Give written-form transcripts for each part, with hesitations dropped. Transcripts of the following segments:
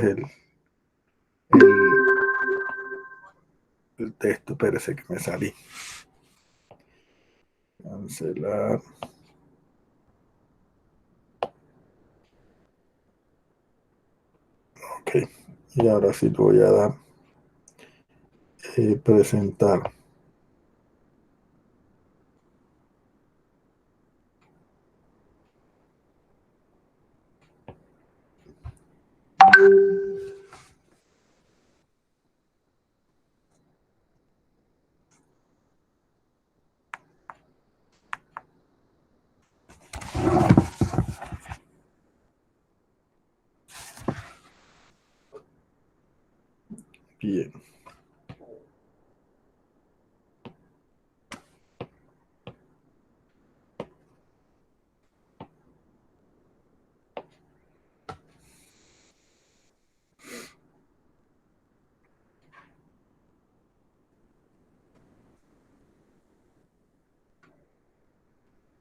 el, el texto. Espérese que me salí. Cancelar. Ok. Y ahora sí lo voy a dar. Presentar. Bien.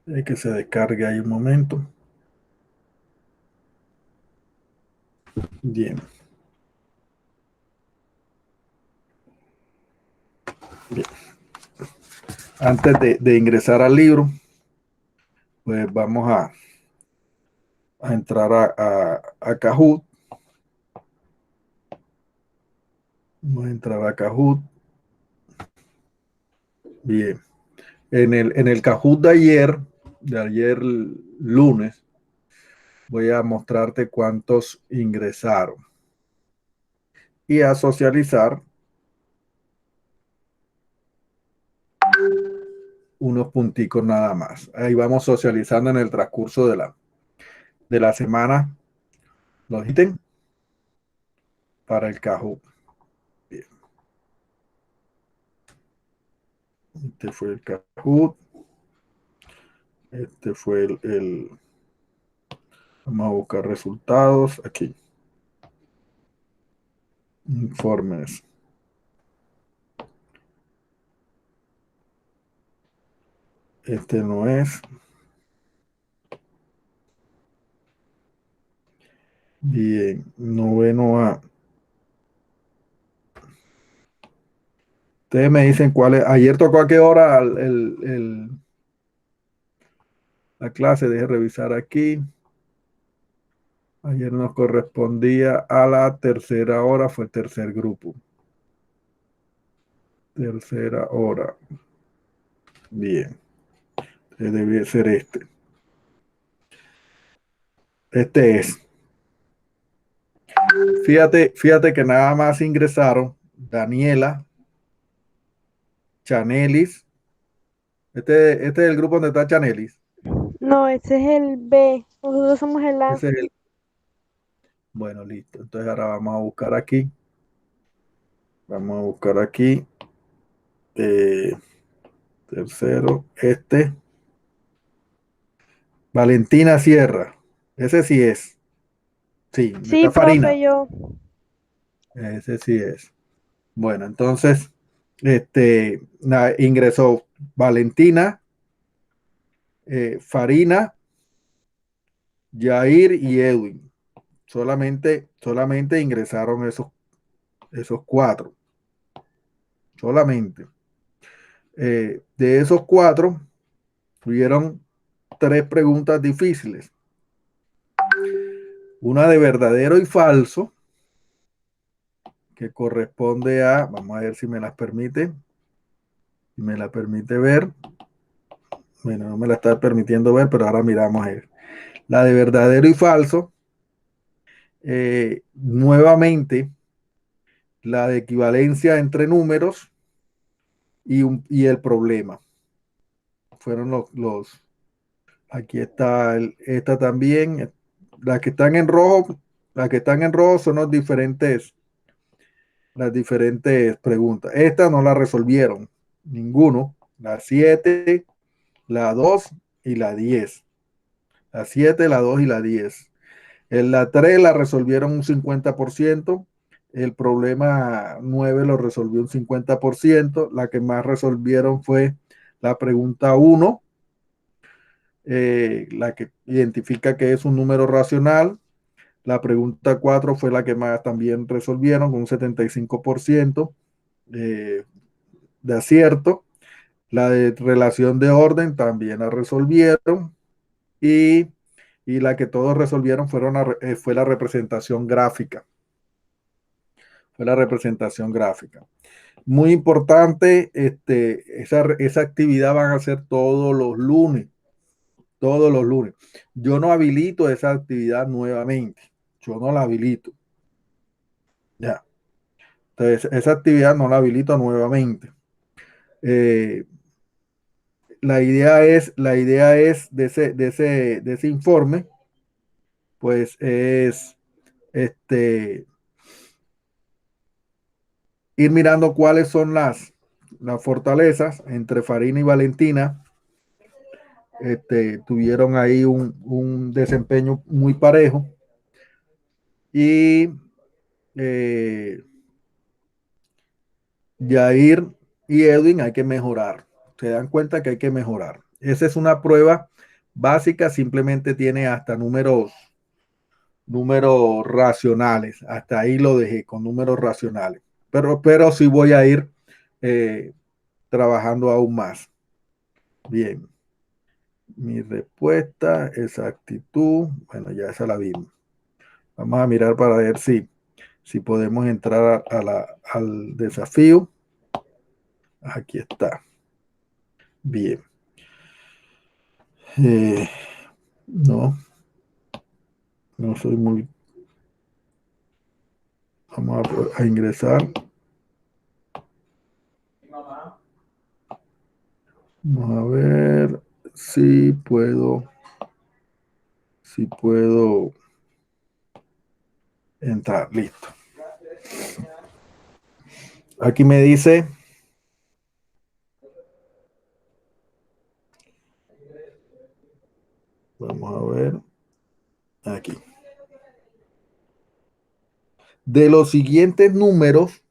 Hay que se descargue ahí un momento. Bien. Bien. Antes de ingresar al libro, pues vamos a entrar a Kahoot. Vamos a entrar a Kahoot. Bien. En el Kahoot de ayer lunes, voy a mostrarte cuántos ingresaron y a socializar unos punticos nada más. Ahí vamos socializando en el transcurso de la semana los ítems para el Kahoot. Bien. Este fue el Kahoot. Este fue vamos a buscar resultados aquí. Informes. Este no es. Bien, noveno A. Ustedes me dicen cuál es. Ayer tocó a qué hora la clase. Deje revisar aquí. Ayer nos correspondía a la tercera hora, fue el tercer grupo. Tercera hora. Bien. Debe ser este. Este es. Fíjate que nada más ingresaron Daniela, Chanelis. Este es el grupo donde está Chanelis. No, ese es el B. Nosotros somos el A. Ese es el. Bueno, listo. Entonces ahora vamos a buscar aquí. Vamos a buscar aquí. Eh, tercero. Este. Valentina Sierra. Ese sí es. Sí, Sí, está profe, Farina. yo. Ese sí es. Bueno, entonces, ingresó Valentina, Farina, Jair y Edwin. Solamente ingresaron esos cuatro. Solamente. De esos cuatro, tuvieron tres preguntas difíciles. Una de verdadero y falso, que corresponde a, vamos a ver si me las permite, si me la permite ver. Bueno, no me la está permitiendo ver, pero ahora miramos a ver. La de verdadero y falso, nuevamente, la de equivalencia entre números y el problema. Fueron aquí está esta también. Las que están en rojo, las que están en rojo son las diferentes preguntas. Esta no la resolvieron, ninguno. La 7, la 2 y la 10. La 7, la 2 y la 10. En la 3 la resolvieron un 50%. El problema 9 lo resolvió un 50%. La que más resolvieron fue la pregunta 1, la que identifica que es un número racional. La pregunta 4 fue la que más también resolvieron con un 75% de acierto. La de relación de orden también la resolvieron. Y, y la que todos resolvieron fue la representación gráfica. Fue la representación gráfica. Muy importante, esa actividad van a ser todos los lunes. Todos los lunes. Yo no habilito esa actividad nuevamente. Yo no la habilito. Ya. Entonces, esa actividad no la habilito nuevamente. Eh, la idea es de ese informe, pues es este, ir mirando cuáles son las fortalezas entre Farina y Valentina. Tuvieron ahí un desempeño muy parejo y eh, Jair y Edwin hay que mejorar. Se dan cuenta que hay que mejorar. Esa es una prueba básica, simplemente tiene hasta números racionales. Hasta ahí lo dejé con números racionales. Pero sí voy a ir eh, trabajando aún más. Bien. Mi respuesta, exactitud. Bueno, ya esa la vimos. Vamos a mirar para ver si podemos entrar al desafío. Aquí está. Bien. Eh, no, no soy muy. Vamos a ingresar. Vamos a ver si puedo entrar. Listo. Aquí me dice, vamos a ver, aquí. De los siguientes números,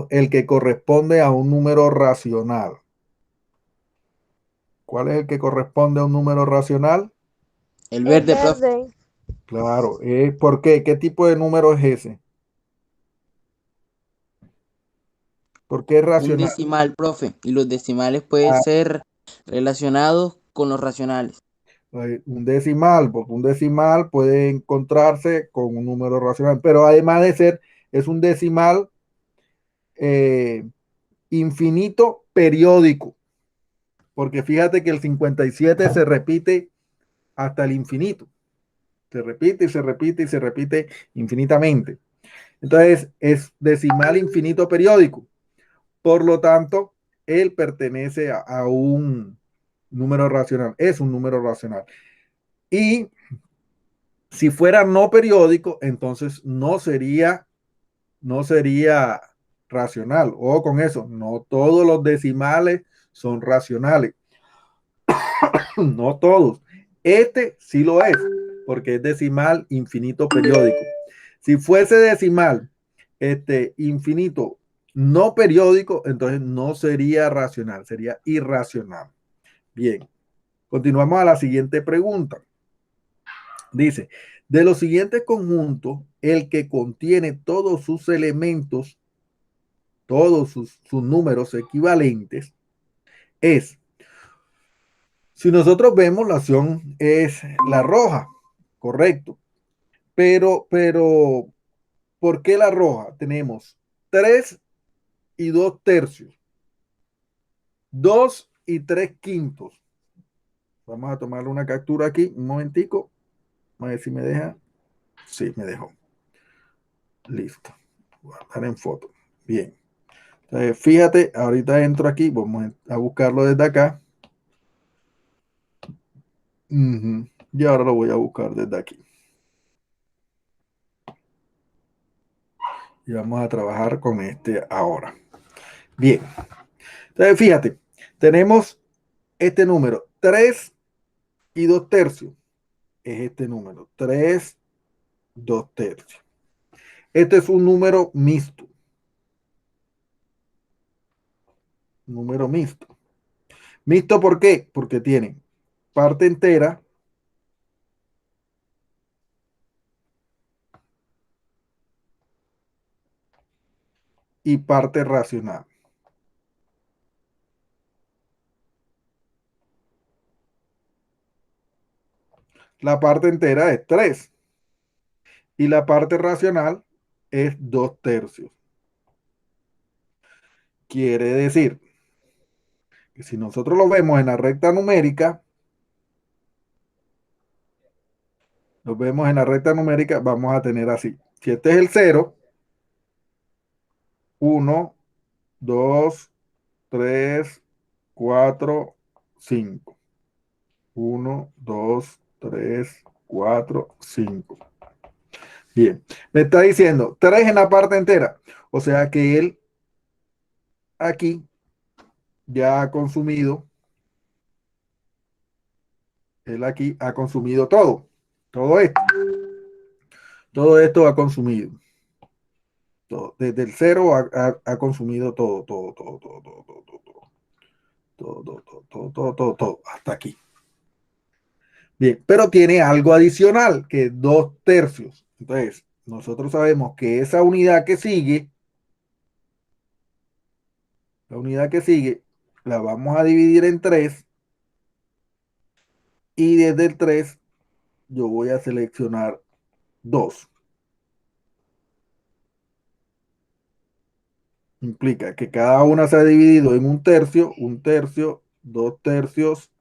el que corresponde a un número racional. ¿Cuál es el que corresponde a un número racional? El El verde, profe. verde. Claro. ¿Por qué? ¿Qué tipo de número es ese? ¿Por qué es Un racional? decimal, profe. Y los decimales pueden Ah, ser relacionados con los racionales. un decimal, porque un decimal puede encontrarse con un número racional, pero además de ser, es un decimal eh, infinito periódico, porque fíjate que el 57 se repite hasta el infinito, se repite y se repite y se repite infinitamente. Entonces es decimal infinito periódico, por lo tanto, él pertenece a un número racional, es un número racional. Y si fuera no periódico, entonces no sería racional. O con eso, no todos los decimales son racionales. No todos. Este sí lo es, porque es decimal infinito periódico. Si fuese decimal infinito no periódico, entonces no sería racional, sería irracional. Bien, continuamos a la siguiente pregunta. Dice, de los siguientes conjuntos, el que contiene todos sus elementos, todos sus números equivalentes, es, si nosotros vemos, la opción es la roja, correcto. Pero, ¿por qué la roja? Tenemos 3 y 2 tercios, 2 y 3 quintos. Vamos a tomar una captura aquí, un momentico. A ver si me deja. Sí, me dejó. Listo. Guardar en foto. Bien. Entonces, fíjate, ahorita entro aquí, vamos a buscarlo desde acá. Y ahora lo voy a buscar desde aquí. Y vamos a trabajar con este ahora. Bien. Entonces, fíjate, tenemos este número, 3 y 2 tercios. Es este número, 3, 2 tercios. Este es un número mixto. Número mixto. ¿Mixto por qué? Porque tiene parte entera y parte racional. La parte entera es 3 y la parte racional es 2/3. Quiere decir que si nosotros lo vemos en la recta numérica, vamos a tener así. Si este es el 0, 1, 2, 3, 4, 5. 1, 2, 3, 4, 5. Bien, me está diciendo 3 en la parte entera. O sea que él aquí ya ha consumido, él aquí ha consumido todo esto. Todo esto ha consumido. Todo. Desde el 0 ha consumido todo, hasta aquí. Bien, pero tiene algo adicional, que es 2/3. Entonces, nosotros sabemos que esa unidad que sigue, la unidad que sigue, la vamos a dividir en 3 y desde el 3 yo voy a seleccionar 2. Implica que cada una se ha dividido en 1/3, 2/3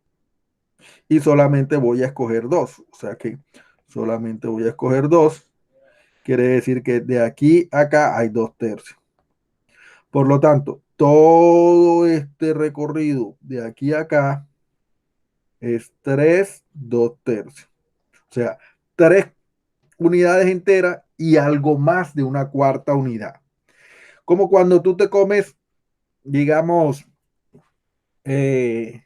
y solamente voy a escoger 2. O sea que solamente voy a escoger 2. Quiere decir que de aquí a acá hay 2/3. Por lo tanto, todo este recorrido de aquí a acá es 3, 2/3. O sea, 3 unidades enteras y algo más de una cuarta unidad. Como cuando tú te comes, digamos, 3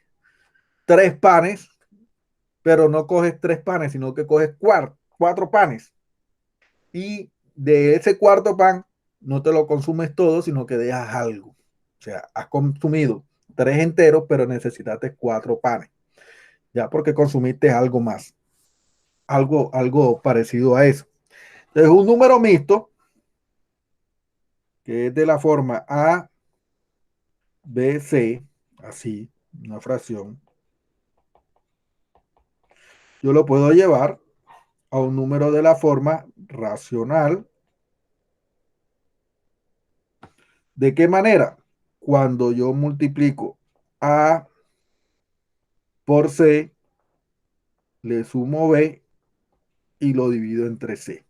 panes, pero no coges 3 panes, sino que coges 4 panes. Y de ese cuarto pan no te lo consumes todo, sino que dejas algo. O sea, has consumido 3 enteros, pero necesitaste 4 panes. Ya porque consumiste algo más. Algo parecido a eso. Entonces, un número mixto, que es de la forma A, B, C, así, una fracción, yo lo puedo llevar a un número de la forma racional. ¿De qué manera? Cuando yo multiplico A por C, le sumo B y lo divido entre C.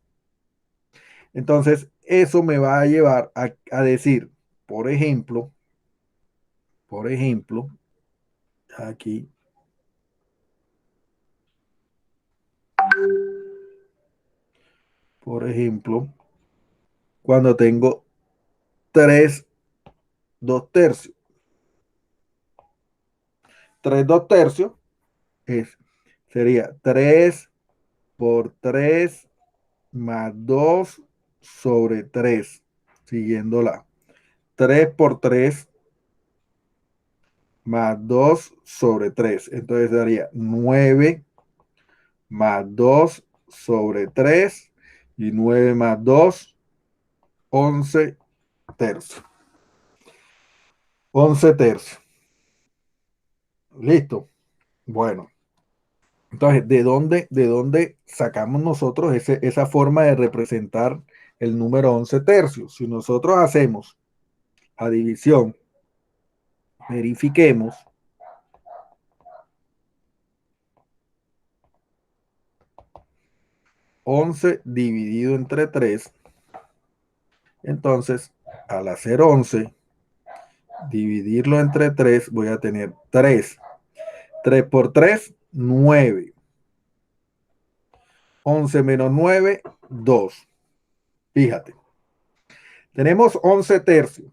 Entonces, eso me va a llevar a decir, por ejemplo, aquí, por ejemplo, cuando tengo 3 2/3. 3 2/3 sería 3 por 3 más 2 sobre 3, siguiéndola. 3 por 3 más 2 sobre 3. Entonces daría 9 más 2 sobre 3 y 9 más 2, 11 tercios. 11 tercios. Listo. Bueno, entonces, ¿de dónde sacamos nosotros esa forma de representar el número 11 tercios? Si nosotros hacemos la división, verifiquemos, 11 dividido entre 3, entonces al hacer 11, dividirlo entre 3, voy a tener 3. 3 por 3, 9. 11 menos 9, 2. Fíjate, tenemos 11 tercios.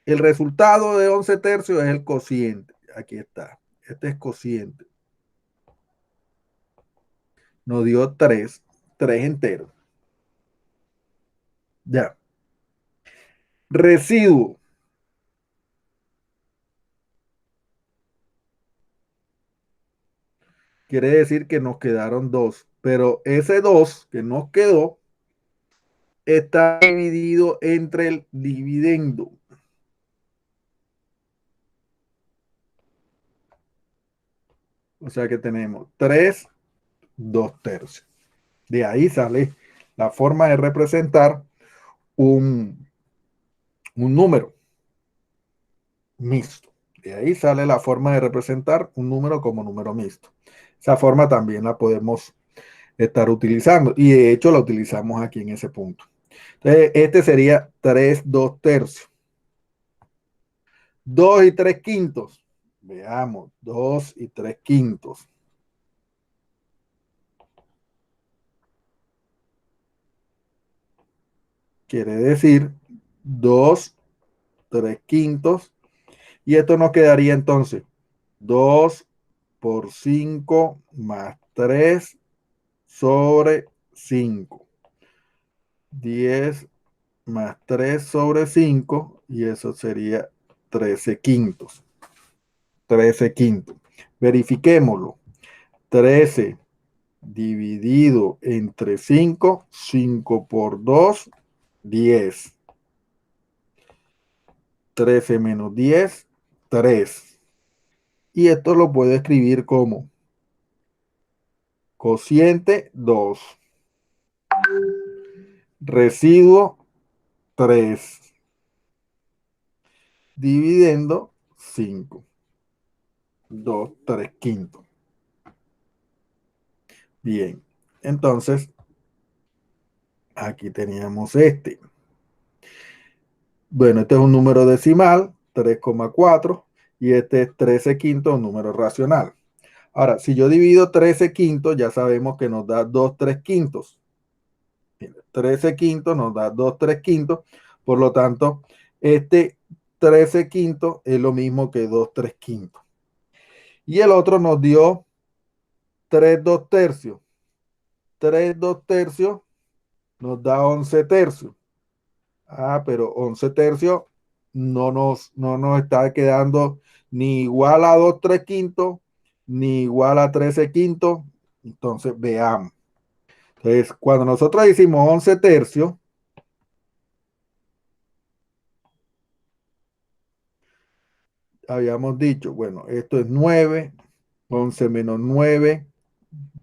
El resultado de 11 tercios es el cociente. Aquí está. Este es cociente. Nos dio 3. 3 enteros. Ya. Residuo. Quiere decir que nos quedaron 2. Pero ese 2 que nos quedó está dividido entre el dividendo. O sea que tenemos 3, 2/3. De ahí sale la forma de representar un número mixto. De ahí sale la forma de representar un número como número mixto. Esa forma también la podemos estar utilizando y de hecho la utilizamos aquí en ese punto. Entonces, este sería 3, 2/3. 2 y 3/5. Veamos, 2 y 3/5. Quiere decir 2, 3/5. Y esto nos quedaría entonces 2 por 5 más 3 sobre 5. 10 más 3 sobre 5 y eso sería 13/5. 13/5. Verifiquémoslo. 13 dividido entre 5, 5 por 2, 10. 13 menos 10, 3. Y esto lo puedo escribir como cociente 2, residuo 3, dividendo 5, 2, 3/5. Bien, entonces aquí teníamos este. Bueno, este es un número decimal, 3,4, y este es 13/5, un número racional. Ahora, si yo divido 13/5, ya sabemos que nos da 2/3. 13/5 nos da 2/3. Por lo tanto, este 13/5 es lo mismo que 2/3. Y el otro nos dio 3/2. 3/2 nos da 11/3. Ah, pero 11/3 no nos está quedando ni igual a 2/3, ni igual a 13/5. Entonces, veamos. Entonces, cuando nosotros hicimos 11/3, habíamos dicho, bueno, esto es 9, 11 menos 9,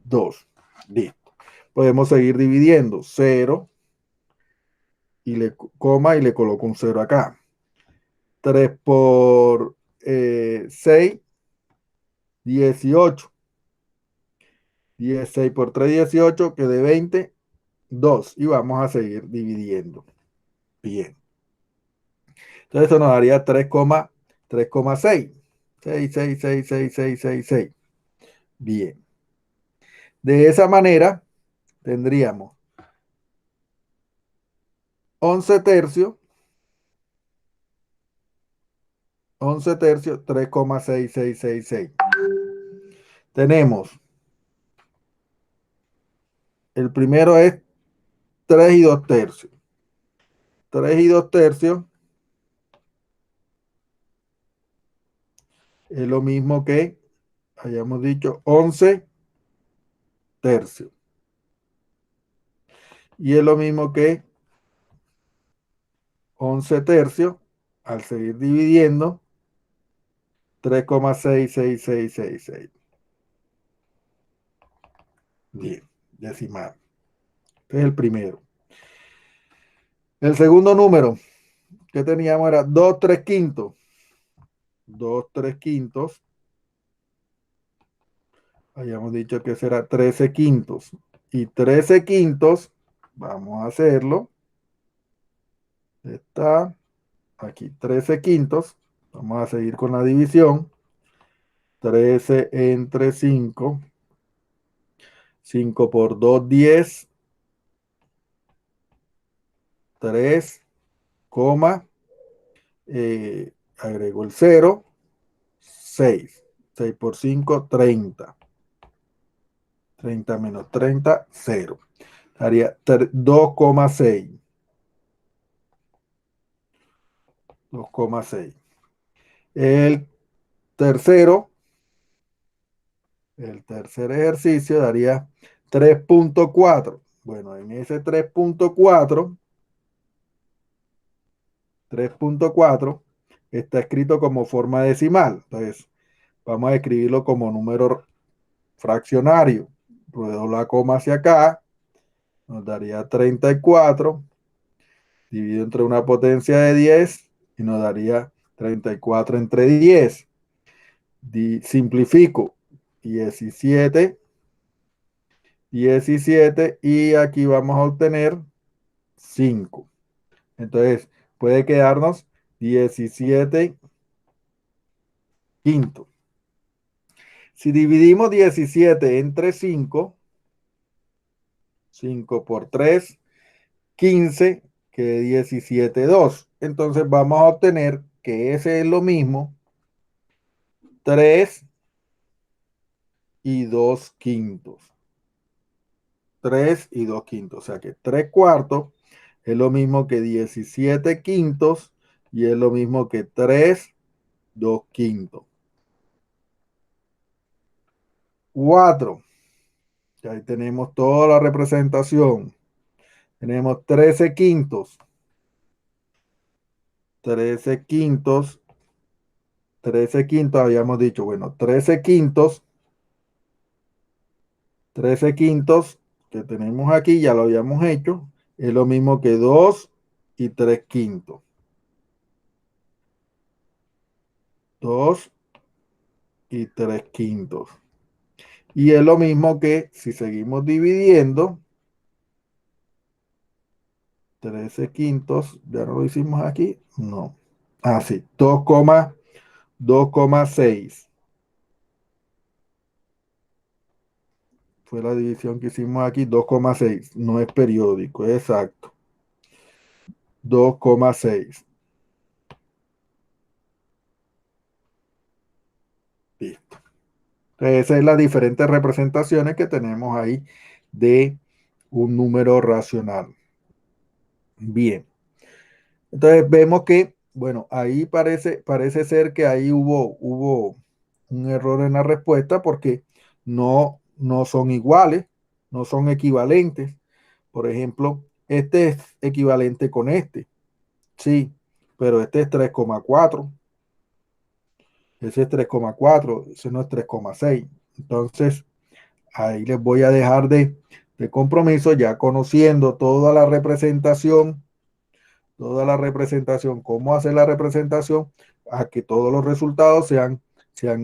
2. Listo. Podemos seguir dividiendo 0 y le coma y le coloco un 0 acá. 3 por 6, 18. 16 por 3, 18, que de 20, 2. Y vamos a seguir dividiendo. Bien. Entonces eso nos daría 3,6. 6, 6, 6, 6, 6, 6, 6. Bien. De esa manera tendríamos 11/3. 11/3, 3,6666. Tenemos, el primero es 3 y 2/3. 3 y 2/3 es lo mismo que, hayamos dicho, 11/3. Y es lo mismo que 11/3, al seguir dividiendo, 3,66666. Bien, decimal. Este es el primero. El segundo número que teníamos era 2/3. 2/3. Habíamos dicho que será 13/5. Y 13/5, vamos a hacerlo. Está aquí 13/5. Vamos a seguir con la división. 13 entre 5. 5 por 2, 10. 3, agrego el 0. 6. 6 por 5, 30. 30 menos 30, 0. Haría 2,6. 2,6. El tercero, el tercer ejercicio daría 3,4. Bueno, en ese 3,4 3.4 está escrito como forma decimal. Entonces, vamos a escribirlo como número fraccionario. Ruedo la coma hacia acá, nos daría 34, dividido entre una potencia de 10 y nos daría 34 entre 10. Simplifico, 17, 17 y aquí vamos a obtener 5. Entonces, puede quedarnos 17 quintos. Si dividimos 17 entre 5, 5 por 3, 15, que 17,2. Entonces vamos a obtener que ese es lo mismo, 3 y 2 quintos. 3 y 2 quintos. O sea que 3 cuartos es lo mismo que 17 quintos y es lo mismo que 3, 2 quintos. 4. Ahí tenemos toda la representación. Tenemos 13 quintos. 13 quintos. 13 quintos habíamos dicho. Bueno, 13 quintos. 13 quintos que tenemos aquí, ya lo habíamos hecho. Es lo mismo que 2 y 3 quintos. 2 y 3 quintos. Y es lo mismo que si seguimos dividiendo, 13 quintos, ya no lo hicimos aquí, no. Ah, sí, 2,6. Fue la división que hicimos aquí, 2,6. No es periódico, es exacto. 2,6. Listo. Esas son las diferentes representaciones que tenemos ahí de un número racional. Bien. Entonces vemos que, bueno, ahí parece ser que ahí hubo un error en la respuesta porque no son iguales, no son equivalentes. Por ejemplo, este es equivalente con este, sí, pero este es 3,4. Ese es 3,4, ese no es 3,6. Entonces, ahí les voy a dejar de compromiso, ya conociendo toda la representación, cómo hacer la representación, a que todos los resultados sean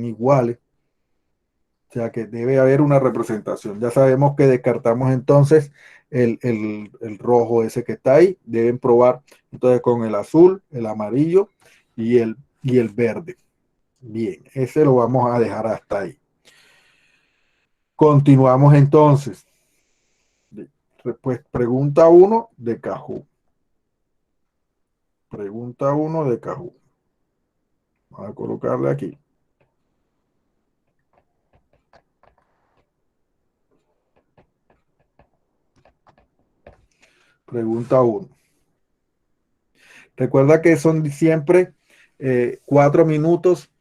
iguales. O sea que debe haber una representación. Ya sabemos que descartamos entonces el rojo ese que está ahí. Deben probar entonces con el azul, el amarillo y el verde. Bien, ese lo vamos a dejar hasta ahí. Continuamos entonces. Pues pregunta 1 de Kahoot. Pregunta 1 de Kahoot. Vamos a colocarle aquí. Pregunta 1. Recuerda que son siempre 4 minutos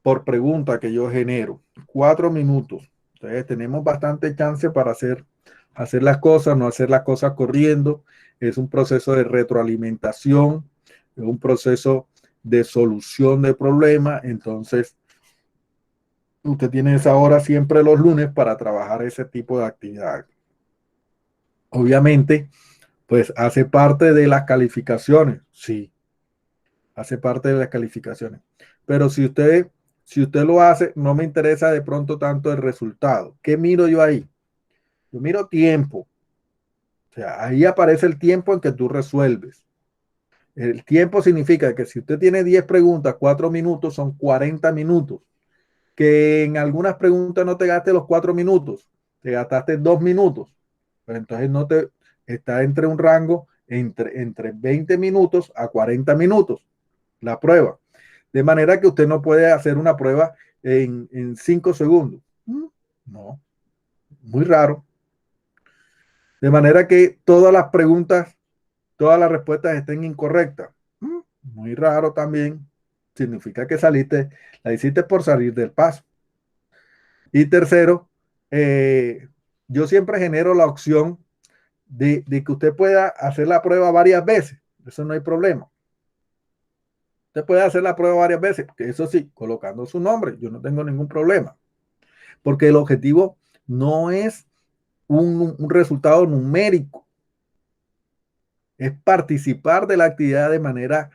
por pregunta que yo genero. 4 minutos. Entonces tenemos bastante chance para hacer las cosas, no hacer las cosas corriendo. Es un proceso de retroalimentación, es un proceso de solución de problemas. Entonces, usted tiene esa hora siempre los lunes para trabajar ese tipo de actividad. Obviamente, pues hace parte de las calificaciones, sí, hace parte de las calificaciones. Pero si usted lo hace, no me interesa de pronto tanto el resultado. ¿Qué miro yo ahí? Yo miro tiempo. O sea, ahí aparece el tiempo en que tú resuelves. El tiempo significa que si usted tiene 10 preguntas, 4 minutos, son 40 minutos. Que en algunas preguntas no te gastes los 4 minutos, te gastaste 2 minutos. Pues entonces no te está entre un rango entre 20 minutos a 40 minutos la prueba. De manera que usted no puede hacer una prueba en 5 segundos. No, muy raro. De manera que todas las preguntas, todas las respuestas estén incorrectas. Muy raro también. Significa que la hiciste por salir del paso. Y tercero, yo siempre genero la opción de que usted pueda hacer la prueba varias veces. Eso no hay problema. Usted puede hacer la prueba varias veces, eso sí, colocando su nombre, yo no tengo ningún problema, porque el objetivo no es un resultado numérico, es participar de la actividad de manera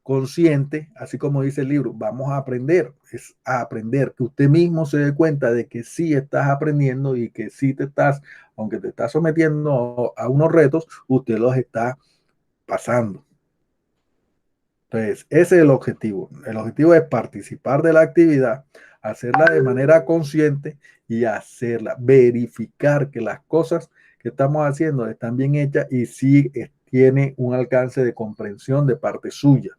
consciente, así como dice el libro, vamos a aprender, es a aprender, que usted mismo se dé cuenta de que sí estás aprendiendo y que sí te estás, aunque te estás sometiendo a unos retos, usted los está pasando. Entonces, ese es el objetivo. El objetivo es participar de la actividad, hacerla de manera consciente y hacerla, verificar que las cosas que estamos haciendo están bien hechas y sí tiene un alcance de comprensión de parte suya.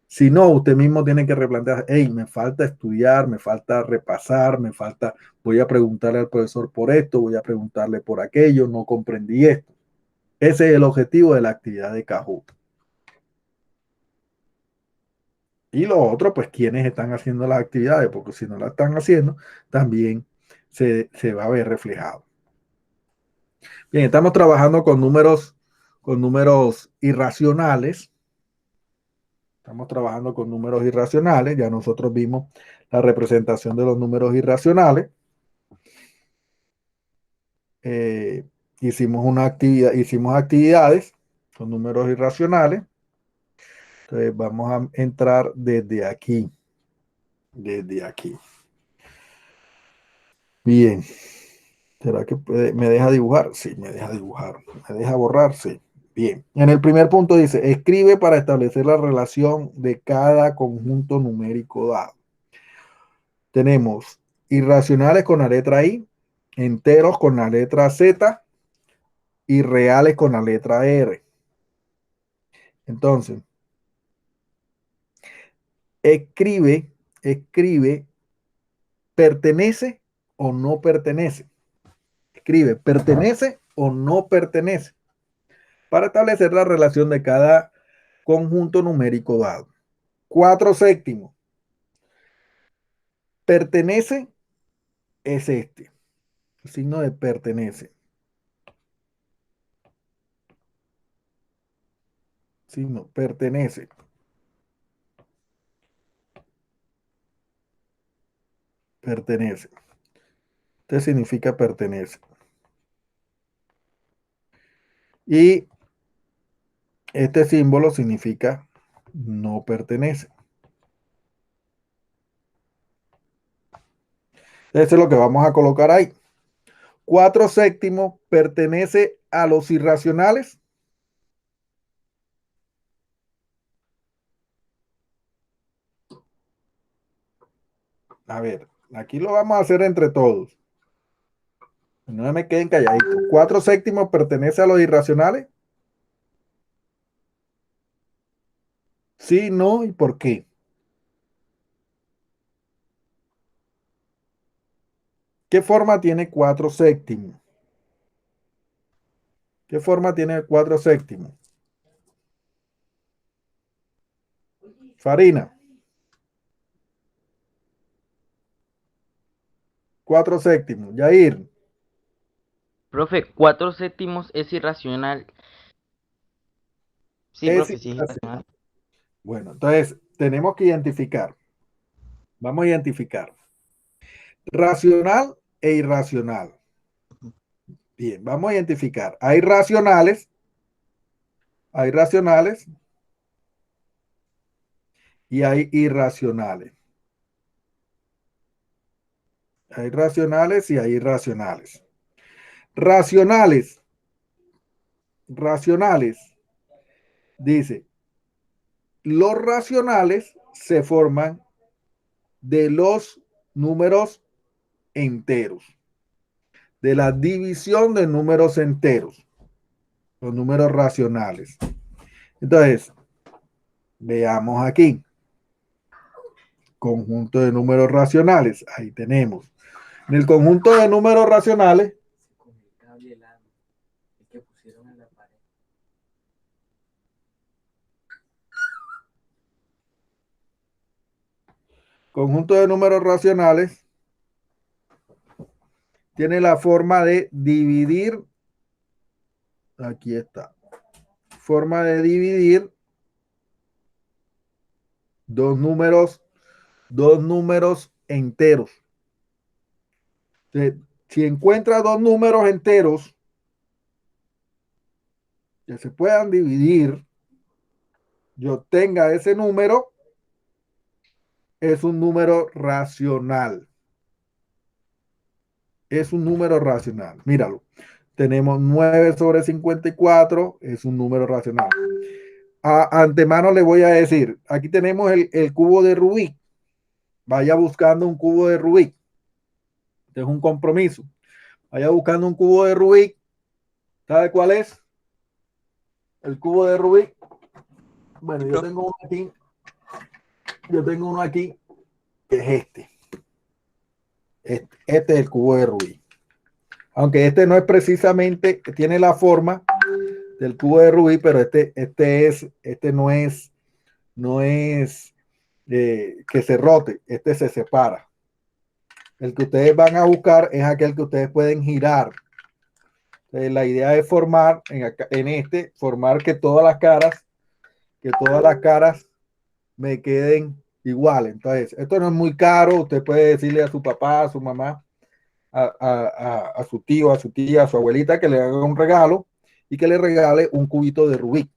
Si no, usted mismo tiene que replantear, hey, me falta estudiar, me falta repasar, voy a preguntarle al profesor por esto, voy a preguntarle por aquello, no comprendí esto. Ese es el objetivo de la actividad de Kahoot. Y lo otro, pues, quienes están haciendo las actividades, porque si no las están haciendo, también se va a ver reflejado. Bien, estamos trabajando con números irracionales. Estamos trabajando con números irracionales. Ya nosotros vimos la representación de los números irracionales. Hicimos actividades con números irracionales. Entonces vamos a entrar desde aquí. Desde aquí. Bien. ¿Será que me deja dibujar? Sí, me deja dibujar. ¿Me deja borrar? Sí. Bien. En el primer punto dice, escribe para establecer la relación de cada conjunto numérico dado. Tenemos irracionales con la letra I, enteros con la letra Z y reales con la letra R. Entonces, escribe, pertenece o no pertenece. Escribe, pertenece o no pertenece. Para establecer la relación de cada conjunto numérico dado. 4/7. Pertenece es este. El signo de pertenece. Signo, pertenece. Pertenece. Este significa pertenece. Y este símbolo significa no pertenece. Eso es lo que vamos a colocar ahí. 4/7 pertenece a los irracionales. A ver, aquí lo vamos a hacer entre todos. No me queden calladitos. 4/7 pertenece a los irracionales. Sí, no y por qué. ¿Qué forma tiene 4/7? ¿Qué forma tiene 4/7? Farina. 4/7. Yair. Profe, 4/7 es irracional. Sí, Es profe, sí es irracional. irracional. Bueno, entonces tenemos que identificar. Vamos a identificar. Racional e irracional. Bien, vamos a identificar. Hay racionales y hay irracionales. Hay racionales y hay irracionales. Racionales. Racionales. Dice, los racionales se forman de los números enteros, de la división de números enteros, los números racionales. Entonces, veamos aquí. Conjunto de números racionales. Ahí tenemos. En el conjunto de números racionales, conjunto de números racionales tiene la forma de dividir. Aquí está. Forma de dividir dos números enteros. Si encuentra dos números enteros que se puedan dividir, yo tenga ese número, es un número racional. Es un número racional. Míralo. Tenemos 9 sobre 54, es un número racional. A antemano le voy a decir, aquí tenemos el cubo de Rubik. Vaya buscando un cubo de Rubik. Este es un compromiso. Vaya buscando un cubo de Rubik. ¿Sabe cuál es? El cubo de Rubik. Bueno, yo tengo uno aquí. Yo tengo uno aquí que es este. Este es el cubo de Rubik. Aunque este no es precisamente, tiene la forma del cubo de Rubik, pero este no es que se rote, este se separa. El que ustedes van a buscar es aquel que ustedes pueden girar. La idea es formar formar que todas las caras me queden iguales. Entonces, esto no es muy caro. Usted puede decirle a su papá, a su mamá, a su tío, a su tía, a su abuelita que le haga un regalo y que le regale un cubito de Rubik.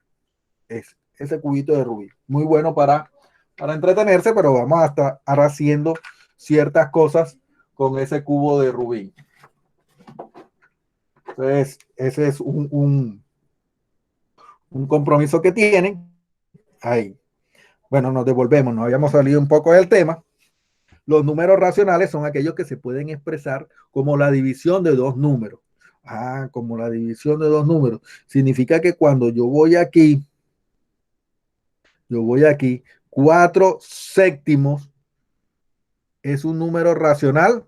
Ese cubito de Rubik. Muy bueno para entretenerse, pero vamos a estar haciendo ciertas cosas con ese cubo de Rubik. Entonces, ese es un compromiso que tienen. Ahí. Bueno, nos devolvemos, nos habíamos salido un poco del tema. Los números racionales son aquellos que se pueden expresar como la división de dos números. Como la división de dos números. Significa que cuando yo voy aquí, 4 séptimos es un número racional.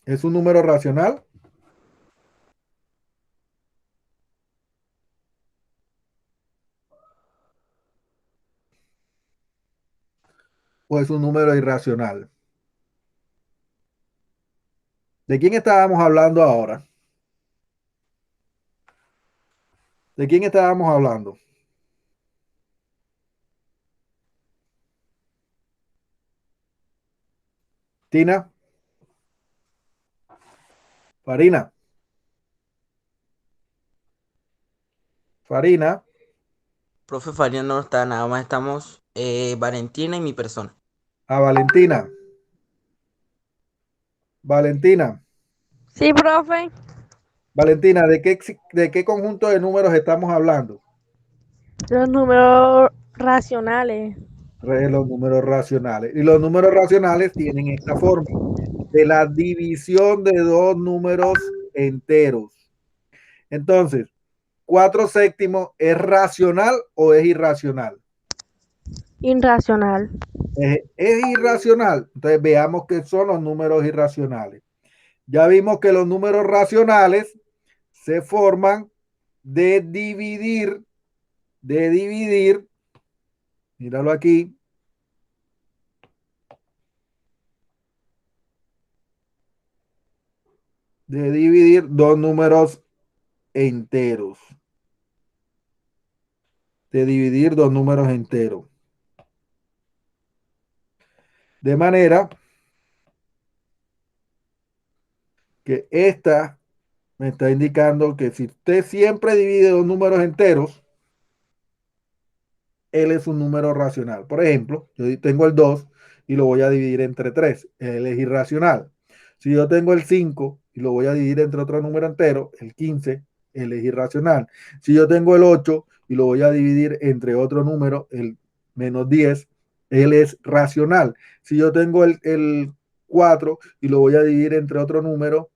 ¿Es un número racional? ¿O es un número irracional? ¿De quién estábamos hablando ahora? ¿De quién estábamos hablando? Tina, Farina, Farina, Profe Faria no está, nada más estamos Valentina y mi persona. a Valentina. Valentina, Sí, profe. Valentina, ¿de qué conjunto de números estamos hablando? Los números racionales. Los números racionales. Y los números racionales tienen esta forma, de la división de dos números enteros. Entonces, 4 séptimos, ¿es racional o es irracional? Irracional. Es irracional. Entonces veamos qué son los números irracionales. Ya vimos que los números racionales se forman de dividir, míralo aquí, de dividir dos números enteros. De dividir dos números enteros. De manera que esta me está indicando que si usted siempre divide dos números enteros, él es un número racional. Por ejemplo, yo tengo el 2 y lo voy a dividir entre 3. Él es irracional. Si yo tengo el 5 y lo voy a dividir entre otro número entero, el 15, él es irracional. Si yo tengo el 8 y lo voy a dividir entre otro número, el -10, él es racional. Si yo tengo el 4 y lo voy a dividir entre otro número,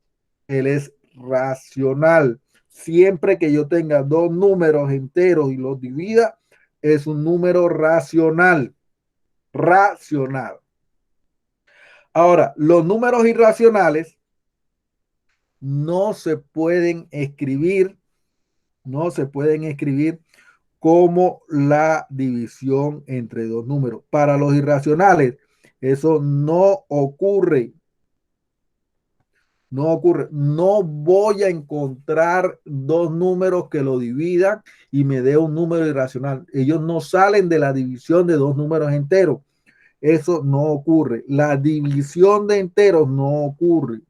él es racional. Siempre que yo tenga dos números enteros y los divida, es un número racional. Racional. Ahora, los números irracionales no se pueden escribir, no se pueden escribir como la división entre dos números. Para los irracionales, eso no ocurre. No ocurre. No voy a encontrar dos números que lo dividan y me dé un número irracional. Ellos no salen de la división de dos números enteros. Eso no ocurre. La división de enteros no ocurre.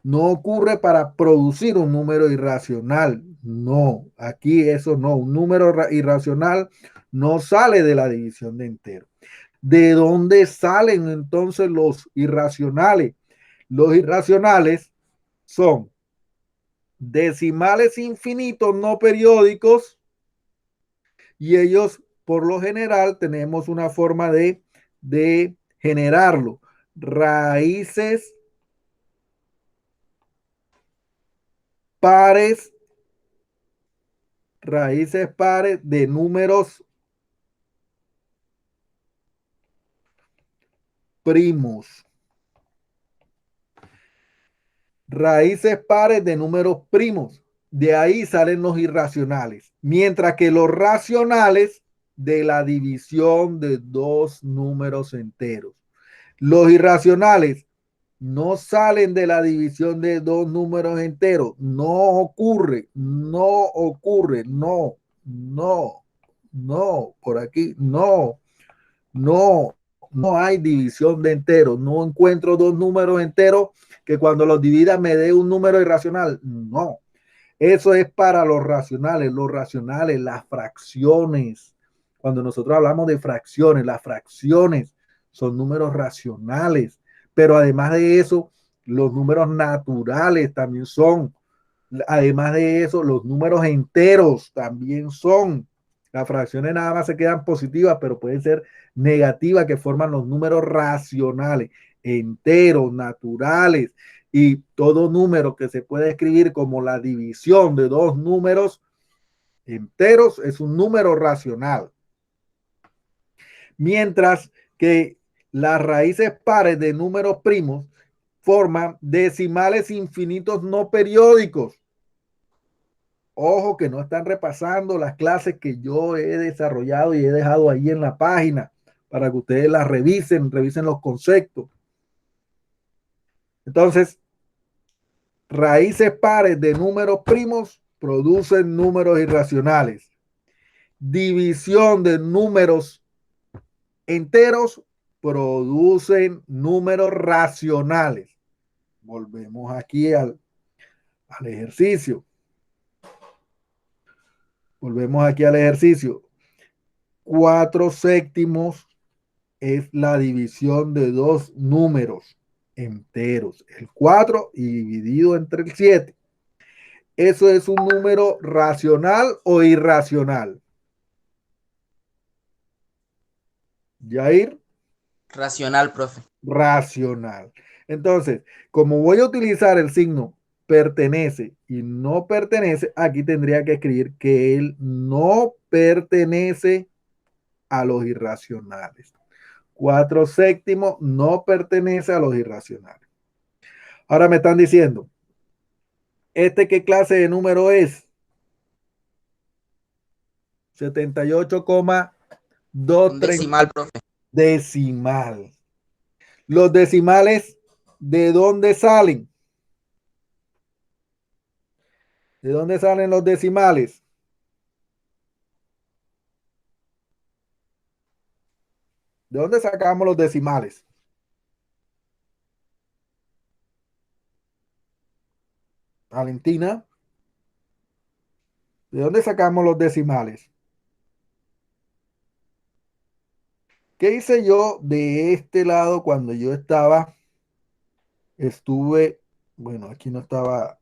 No ocurre para producir un número irracional. No, aquí eso no. Un número irracional no sale de la división de enteros. ¿De dónde salen entonces los irracionales? Los irracionales son decimales infinitos no periódicos y ellos por lo general tenemos una forma de generarlo. Raíces pares, raíces pares de números primos. Raíces pares de números primos. De ahí salen los irracionales. Mientras que los racionales de la división de dos números enteros. Los irracionales no salen de la división de dos números enteros. No ocurre, no ocurre, no, no, no, por aquí, no, no, no hay división de enteros. No encuentro dos números enteros que cuando los divida me dé un número irracional. No, eso es para los racionales, las fracciones. Cuando nosotros hablamos de fracciones, las fracciones son números racionales, pero además de eso, los números naturales también son. Además de eso, los números enteros también son. Las fracciones nada más se quedan positivas, pero pueden ser negativas que forman los números racionales, enteros, naturales y todo número que se puede escribir como la división de dos números enteros es un número racional. Mientras que las raíces pares de números primos forman decimales infinitos no periódicos. Ojo que no están repasando las clases que yo he desarrollado y he dejado ahí en la página para que ustedes las revisen, revisen los conceptos. Entonces, raíces pares de números primos producen números irracionales. División de números enteros producen números racionales. Volvemos aquí al ejercicio. Volvemos aquí al ejercicio. 4/7 es la división de dos números enteros. El 4 y dividido entre el 7. ¿Eso es un número racional o irracional? Jair. Racional, profe. Racional. Entonces, como voy a utilizar el signo pertenece y no pertenece, aquí tendría que escribir que él no pertenece a los irracionales. 4/7 no pertenece a los irracionales. Ahora me están diciendo, ¿este qué clase de número es? 78,230. Un decimal, profe. Decimal. Los decimales, ¿de dónde salen? ¿De dónde salen los decimales? ¿De dónde sacamos los decimales? Valentina, ¿de dónde sacamos los decimales? ¿Qué hice yo de este lado cuando yo estuve, bueno, aquí no estaba,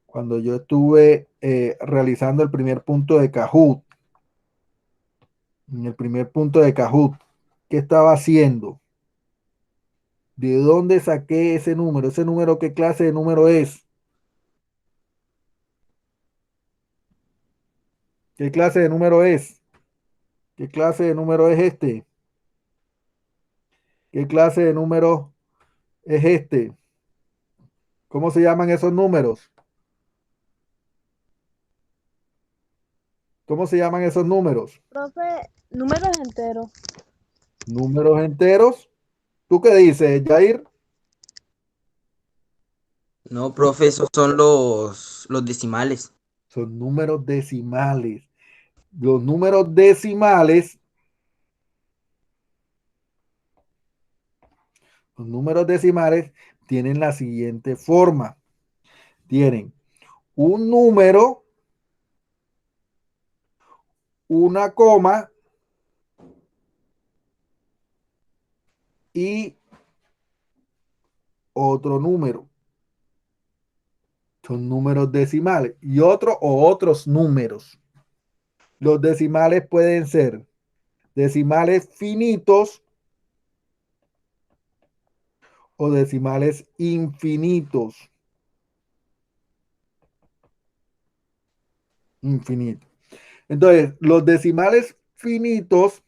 cuando yo estuve realizando el primer punto de Kahoot? En el primer punto de Kahoot, ¿qué estaba haciendo? ¿De dónde saqué ese número? ¿Ese número qué clase de número es? ¿Qué clase de número es? ¿Qué clase de número es este? ¿Qué clase de número es este? ¿Cómo se llaman esos números? ¿Cómo se llaman esos números? Profe, números enteros. números enteros. ¿Tú qué dices, Jair? No, profe, esos son los decimales. Son números decimales. Los números decimales, los números decimales tienen la siguiente forma. Tienen un número, una coma y otro número. Son números decimales y otros números. Los decimales pueden ser decimales finitos o decimales infinitos. Infinito. Entonces, los decimales infinitos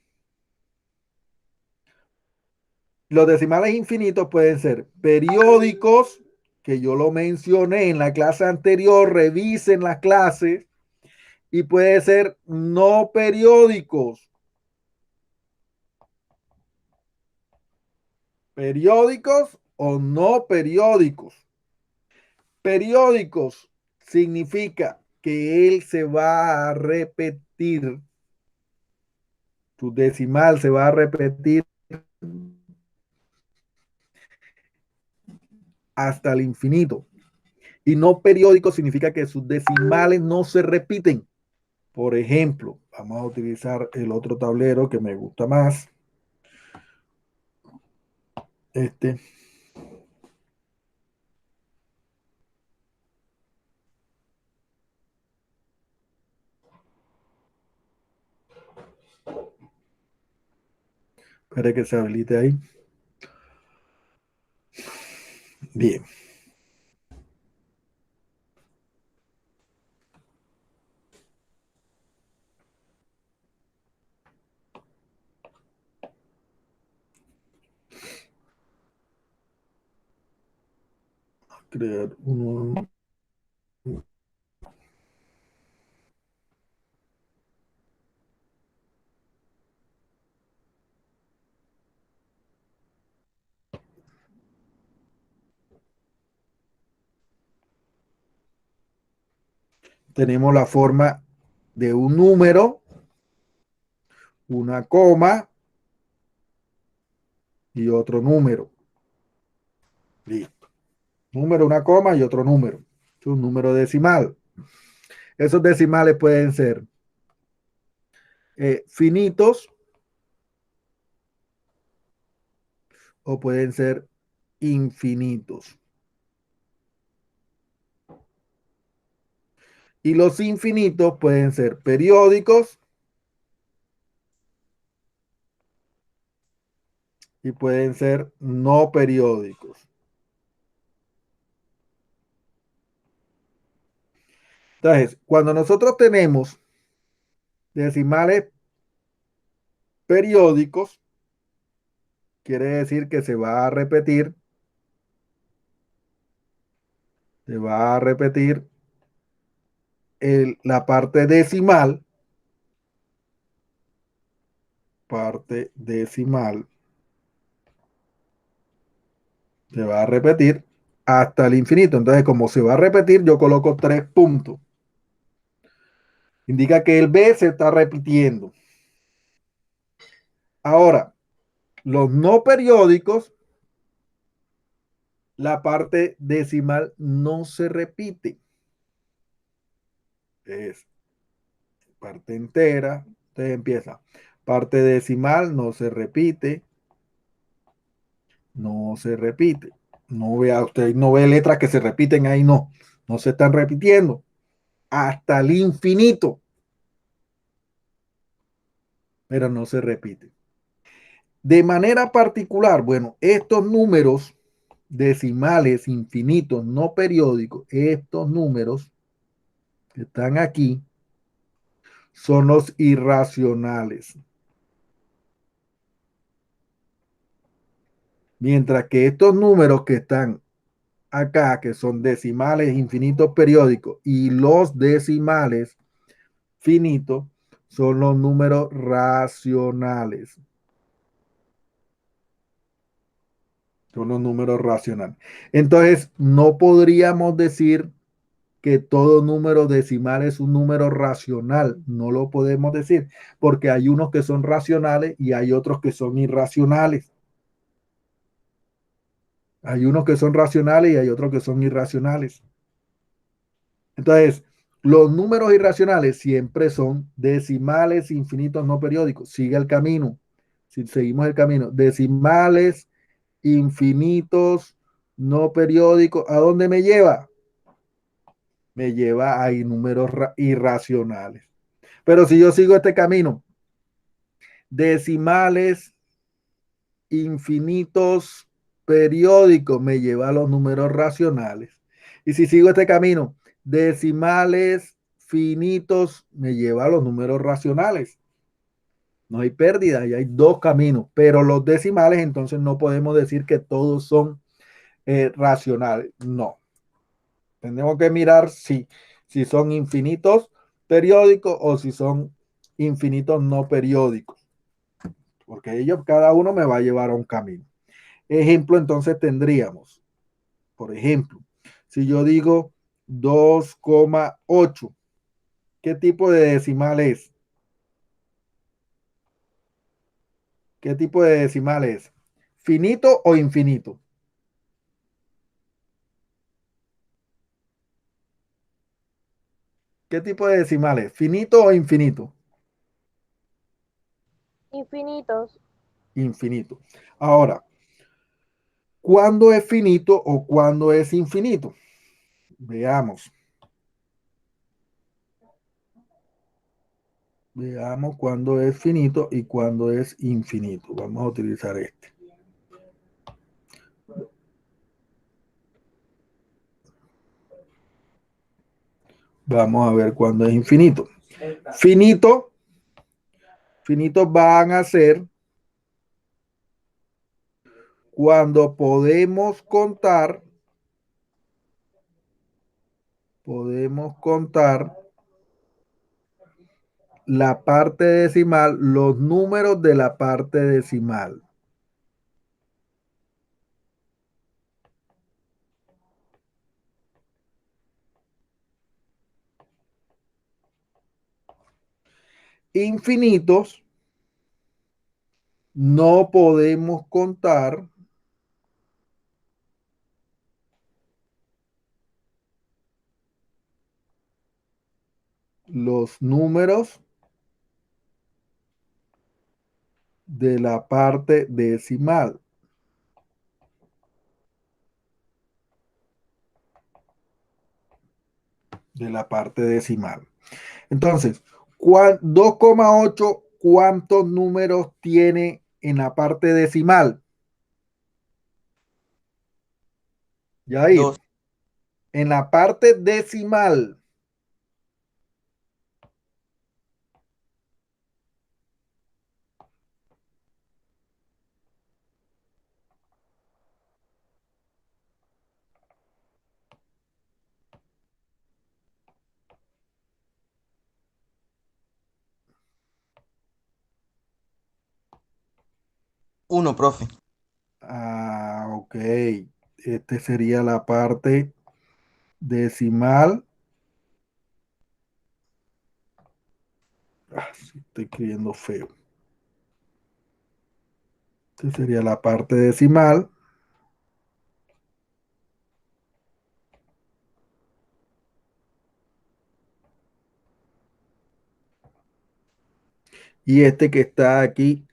pueden ser periódicos, que yo lo mencioné en la clase anterior, revisen las clases, y puede ser no periódicos. Periódicos o no periódicos. Periódicos significa que él se va a repetir. Tu decimal se va a repetir hasta el infinito. Y no periódico significa que sus decimales no se repiten. Por ejemplo, vamos a utilizar el otro tablero que me gusta más. Este. Espere que se habilite ahí. Bien. Crear uno. Tenemos la forma de un número, una coma y otro número. Listo. Número, una coma y otro número. Es un número decimal. Esos decimales pueden ser finitos o pueden ser infinitos. Y los infinitos pueden ser periódicos y pueden ser no periódicos. Entonces, cuando nosotros tenemos decimales periódicos, quiere decir que se va a repetir la parte decimal se va a repetir hasta el infinito. Entonces, como se va a repetir, yo coloco 3 puntos. Indica que el B se está repitiendo. Ahora, los no periódicos, la parte decimal no se repite. Es parte entera. Entonces empieza. Parte decimal no se repite. No se repite. No vea, usted no ve letras que se repiten ahí, no. No se están repitiendo. Hasta el infinito. Pero no se repite. De manera particular, bueno, estos números decimales infinitos no periódicos, estos números que están aquí, son los irracionales. Mientras que estos números que están acá, que son decimales infinitos periódicos, y los decimales finitos, son los números racionales. Son los números racionales. Entonces, no podríamos decir que todo número decimal es un número racional. No lo podemos decir, porque hay unos que son racionales y hay otros que son irracionales. Hay unos que son racionales y hay otros que son irracionales. Entonces, los números irracionales siempre son decimales infinitos no periódicos. Sigue el camino. Si seguimos el camino, decimales infinitos no periódicos, ¿a dónde me lleva? Me lleva a números irracionales. Pero si yo sigo este camino, decimales infinitos periódicos, me lleva a los números racionales. Y si sigo este camino, decimales finitos, me lleva a los números racionales. No hay pérdida, y hay dos caminos, pero los decimales entonces no podemos decir que todos son racionales. No. Tenemos que mirar si son infinitos periódicos o si son infinitos no periódicos, porque ellos, cada uno me va a llevar a un camino. Ejemplo, entonces tendríamos, por ejemplo, si yo digo 2,8, ¿qué tipo de decimal es? ¿Qué tipo de decimal es? ¿Finito o infinito? ¿Qué tipo de decimal es? ¿Finito o infinito? Infinitos. Infinito. Ahora, ¿cuándo es finito o cuándo es infinito? Veamos. Veamos cuándo es finito y cuándo es infinito. Vamos a utilizar este. Vamos a ver cuándo es infinito. Finito, finitos van a ser cuando podemos contar la parte decimal, los números de la parte decimal. Infinitos, no podemos contar los números de la parte decimal. De la parte decimal. Entonces, 2,8, ¿cuántos números tiene en la parte decimal? Yair, Dos. en la parte decimal. Uno, profe. Ok. Este sería la parte decimal. Sí, estoy escribiendo feo. Esta sería la parte decimal. Y este que está aquí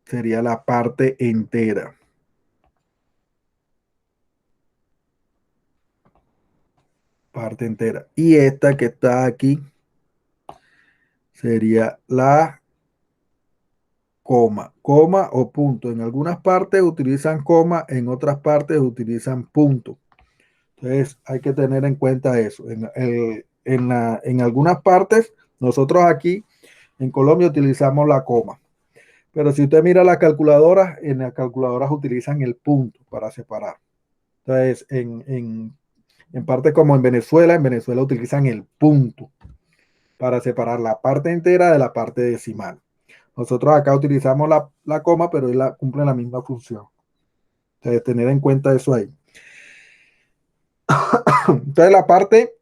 sería la parte entera. Parte entera. Y esta que está aquí sería la coma o punto. En algunas partes utilizan coma, en otras partes utilizan punto. Entonces hay que tener en cuenta eso. En algunas partes, nosotros aquí en Colombia utilizamos la coma. Pero si usted mira las calculadoras, en las calculadoras utilizan el punto para separar. Entonces, en partes como en Venezuela utilizan el punto para separar la parte entera de la parte decimal. Nosotros acá utilizamos la coma, pero cumple la misma función. Entonces, tener en cuenta eso ahí. Entonces, la parte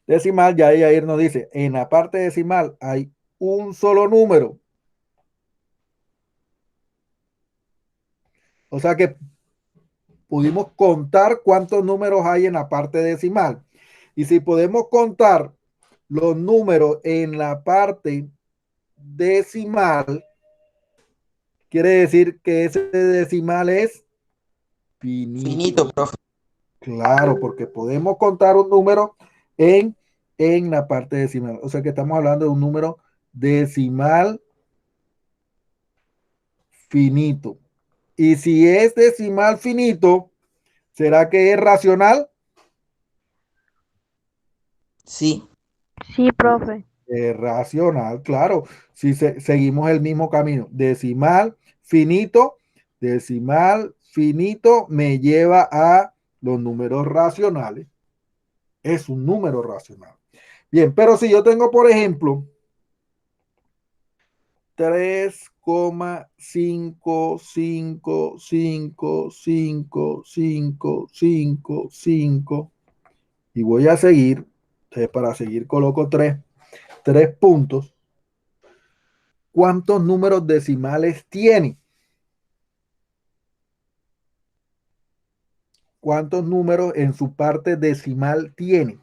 decimal, ya ahí nos dice, en la parte decimal hay un solo número. O sea que pudimos contar cuántos números hay en la parte decimal. Y si podemos contar los números en la parte decimal, quiere decir que ese decimal es finito. Finito, profe. Claro, porque podemos contar un número en, en la parte decimal. O sea que estamos hablando de un número decimal finito. Y si es decimal finito, ¿será que es racional? Sí. Sí, profe. Racional, claro. Si seguimos el mismo camino, decimal finito me lleva a los números racionales. Es un número racional. Bien, pero si yo tengo, por ejemplo, 3,5555555 y voy a seguir, para seguir coloco tres puntos. ¿Cuántos números decimales tiene? ¿Cuántos números en su parte decimal tiene?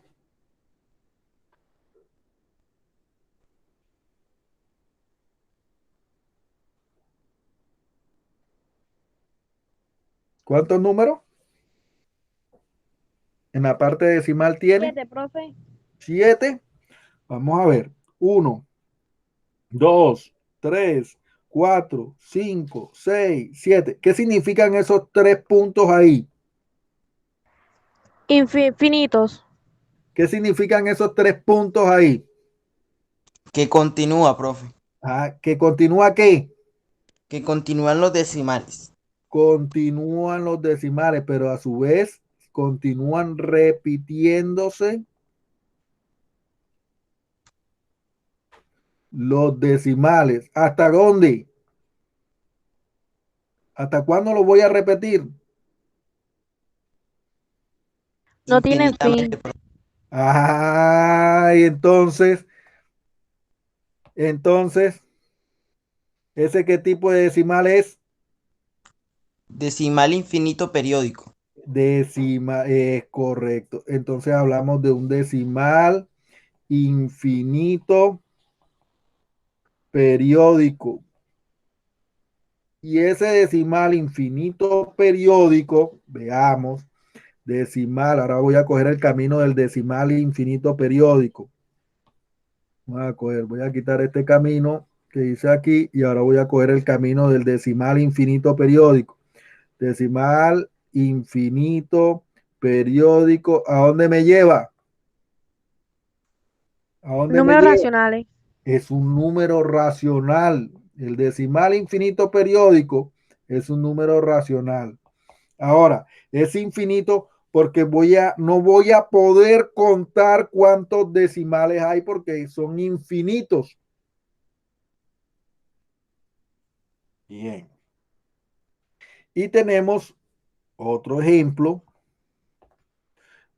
¿Cuántos números en la parte decimal tiene? 7, profe. 7. Vamos a ver. 1, 2, 3, 4, 5, 6, 7. ¿Qué significan esos tres puntos ahí? Infinitos. ¿Qué significan esos tres puntos ahí? Que continúa, profe. ¿Que continúa qué? Que continúan los decimales. Continúan los decimales, pero a su vez continúan repitiéndose los decimales. ¿Hasta dónde? ¿Hasta cuándo lo voy a repetir? No tienen Infinitamente, fin. profe. Y entonces, ¿ese qué tipo de decimal es? Decimal infinito periódico. Es correcto. Entonces hablamos de un decimal infinito periódico. Y ese decimal infinito periódico, veamos, decimal, ahora voy a coger el camino del decimal infinito periódico. Voy a quitar este camino que dice aquí y ahora voy a coger el camino del decimal infinito periódico. Decimal infinito periódico, ¿a dónde me lleva? ¿A dónde me Números lleva? racionales. Es un número racional. El decimal infinito periódico es un número racional. Ahora, es infinito porque no voy a poder contar cuántos decimales hay porque son infinitos. Bien. Y tenemos otro ejemplo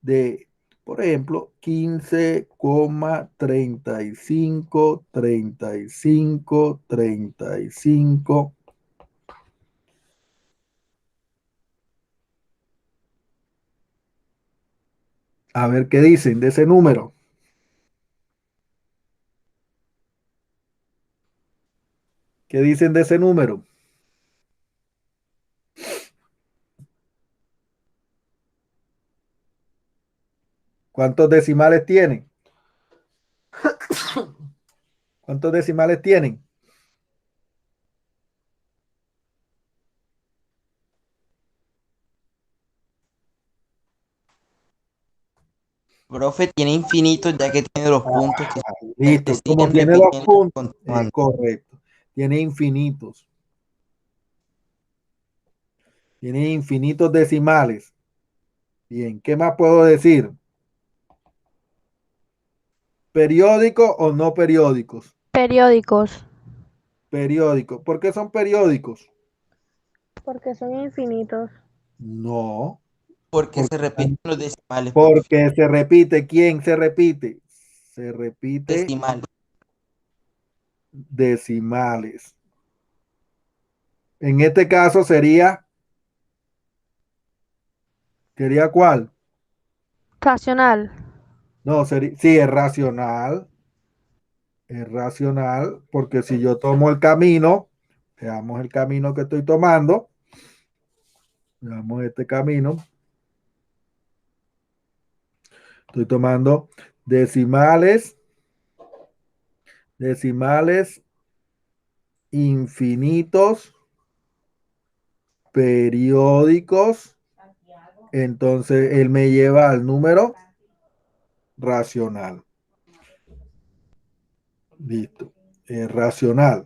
de, por ejemplo, 15,353535. A ver qué dicen de ese número. ¿Qué dicen de ese número? ¿Cuántos decimales tienen? ¿Cuántos decimales tienen? Profe tiene infinitos ya que tiene los Ah, puntos que se listo, como siguen tiene los repitiendo y puntos, es continuando. correcto. Tiene infinitos. Tiene infinitos decimales. Bien, ¿qué más puedo decir? ¿Periódicos o no periódicos? Periódicos. Periódicos. ¿Por qué son periódicos? Porque son infinitos. No, Porque porque, se repiten los decimales, profe. porque se repite. ¿Quién se repite? Se repite Decimales. decimales. En este caso ¿sería cuál? Racional. No, sí, es racional, porque si yo tomo el camino, veamos el camino que estoy tomando, veamos este camino, estoy tomando decimales, decimales infinitos, periódicos, entonces él me lleva al número racional. Listo. Es racional.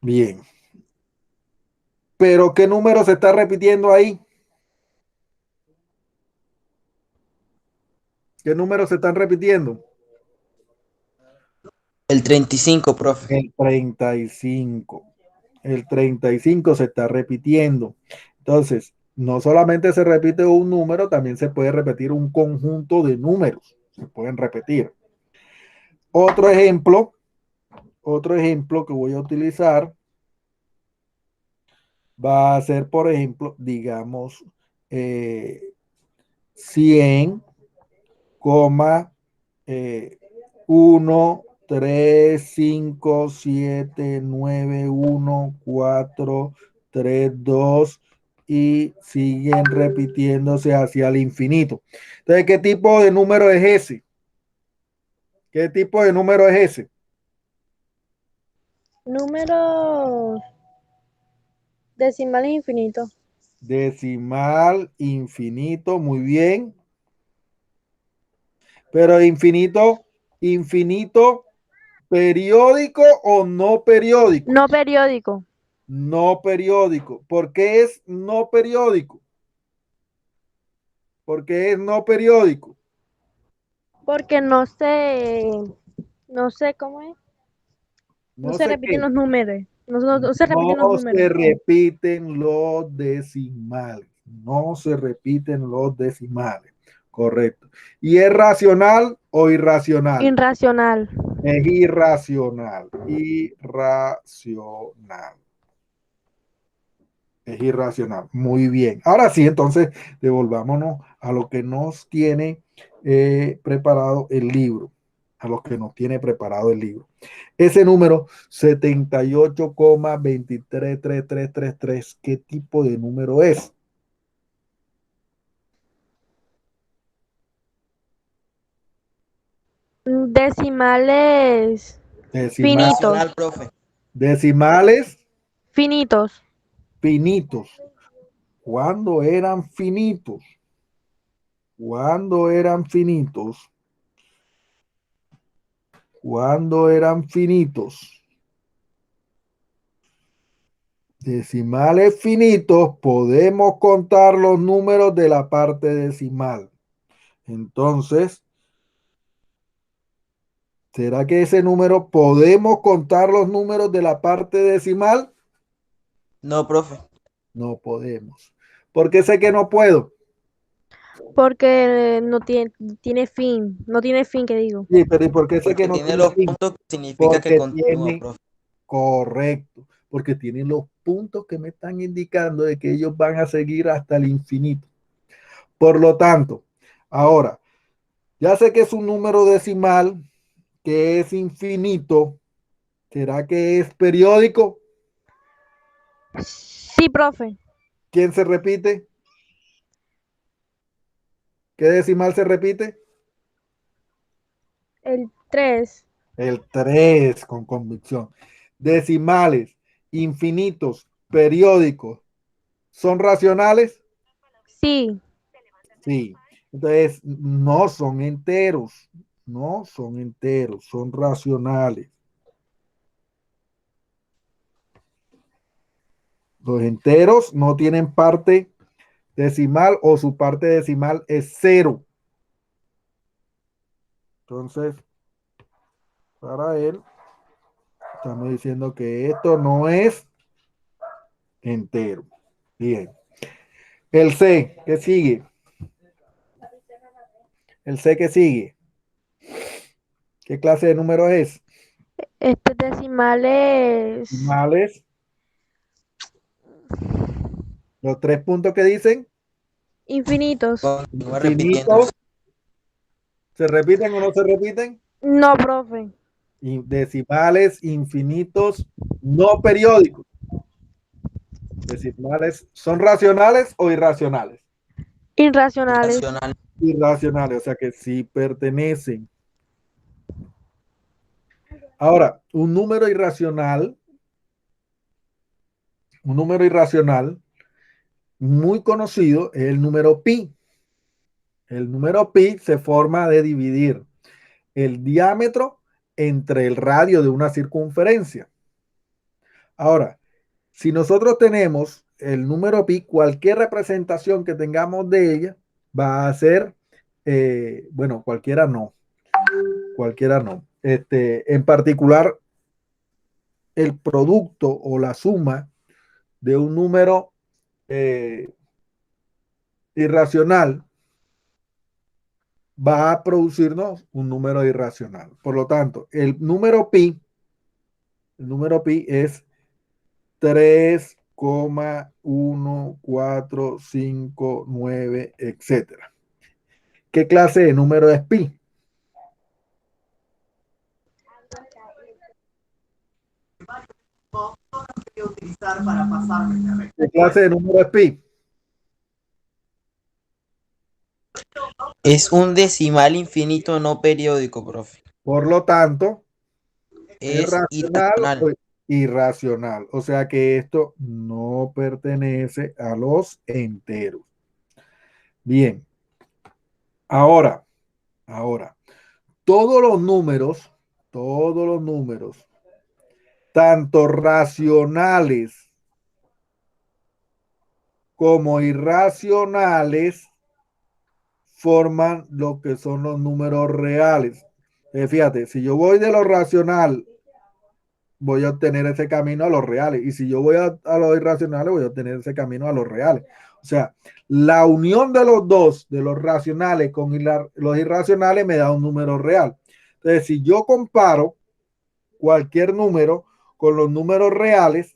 Bien. Pero ¿qué número se está repitiendo ahí? ¿Qué números se están repitiendo? El 35, profe. El 35. El 35 se está repitiendo. Entonces, no solamente se repite un número, también se puede repetir un conjunto de números. Se pueden repetir. Otro ejemplo, otro ejemplo que voy a utilizar va a ser, por ejemplo, digamos, 100, 1, 3, 5, 7, 9, 1, 4, 3, 2 y siguen repitiéndose hacia el infinito. Entonces, ¿qué tipo de número es ese? ¿Qué tipo de número es ese? Números decimales infinitos. Decimal infinito, muy bien. Pero infinito, infinito, periódico o no periódico. No periódico. No periódico. ¿Por qué es no periódico? Porque es no periódico. Porque no sé cómo es. No No se sé repiten qué. los números. No se repiten los No números. se repiten los decimales. No se repiten los decimales. Correcto. ¿Y es racional o irracional? Irracional. Es irracional. Irracional. Es irracional. Muy bien. Ahora sí, entonces, devolvámonos a lo que nos tiene preparado el libro. A lo que nos tiene preparado el libro. Ese número 78,233333, ¿qué tipo de número es? Decimales Decimal, finitos. Racional, profe. decimales Finitos. finitos. ¿Cuándo eran finitos? ¿Cuándo eran finitos? ¿Cuándo eran finitos? Decimales finitos, podemos contar los números de la parte decimal. Entonces, ¿será que ese número podemos contar los números de la parte decimal? No, profe. No podemos. ¿Por qué sé que no puedo? Porque no tiene fin. No tiene fin, que digo. Sí, pero ¿y por qué sé que Porque no tiene tiene los fin? puntos que significa que Porque continúa, tiene, profe. correcto, porque tiene los puntos que me están indicando de que ellos van a seguir hasta el infinito. Por lo tanto, ahora, ya sé que es un número decimal, que es infinito. ¿Será que es periódico? Sí, profe. ¿Quién se repite? ¿Qué decimal se repite? El 3. El 3 con convicción. Decimales, infinitos, periódicos, ¿son racionales? Sí. Sí. Entonces, no son enteros, no son enteros, son racionales. Los enteros no tienen parte decimal o su parte decimal es cero. Entonces, para él, estamos diciendo que esto no es entero. Bien. El C, ¿qué sigue? El C, ¿qué sigue? ¿Qué clase de número es? Este decimal es Decimales. Los 3 puntos que dicen infinitos. Continúa repitiendo. infinitos. ¿Se repiten o no se repiten? No, profe. Decimales infinitos no periódicos. Decimales, ¿son racionales o irracionales? Irracionales. Irracional. Irracionales, o sea que sí pertenecen. Ahora, un número irracional muy conocido es el número pi. El número pi se forma de dividir el diámetro entre el radio de una circunferencia. Ahora, si nosotros tenemos el número pi, cualquier representación que tengamos de ella va a ser, bueno, cualquiera no. En particular, el producto o la suma de un número irracional va a producirnos un número irracional. Por lo tanto, el número pi es 3,1459, etcétera. ¿Qué clase de número es pi? ¿Qué clase de número es pi? Es un decimal infinito no periódico, profe. Por lo tanto, ¿es Es racional irracional. o irracional? O sea que esto no pertenece a los enteros. Bien, ahora, todos los números, tanto racionales como irracionales, forman lo que son los números reales. Fíjate, si yo voy de lo racional, voy a obtener ese camino a los reales. Y si yo voy a los irracionales, voy a obtener ese camino a los reales. O sea, la unión de los dos, de los racionales con los irracionales, me da un número real. Entonces, si yo comparo cualquier número con los números reales,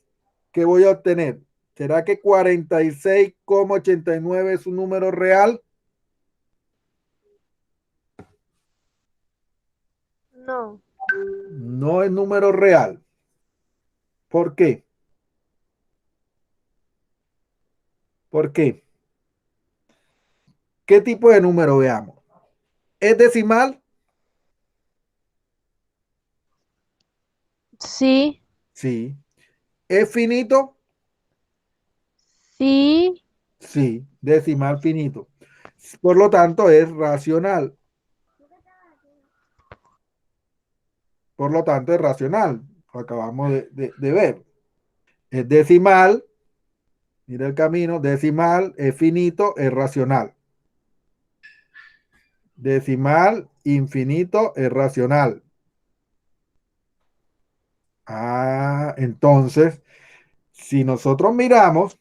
¿qué voy a obtener? ¿Será que 46,89 es un número real? No. No es número real. ¿Por qué? ¿Por qué? ¿Qué tipo de número veamos? ¿Es decimal? Sí. Sí. ¿Es finito? Sí. Sí, decimal finito. Por lo tanto, es racional. Por lo tanto, es racional. Lo acabamos de ver. Es decimal. Mira el camino. Decimal, es finito, es racional. Decimal, infinito, es racional. Entonces, si nosotros miramos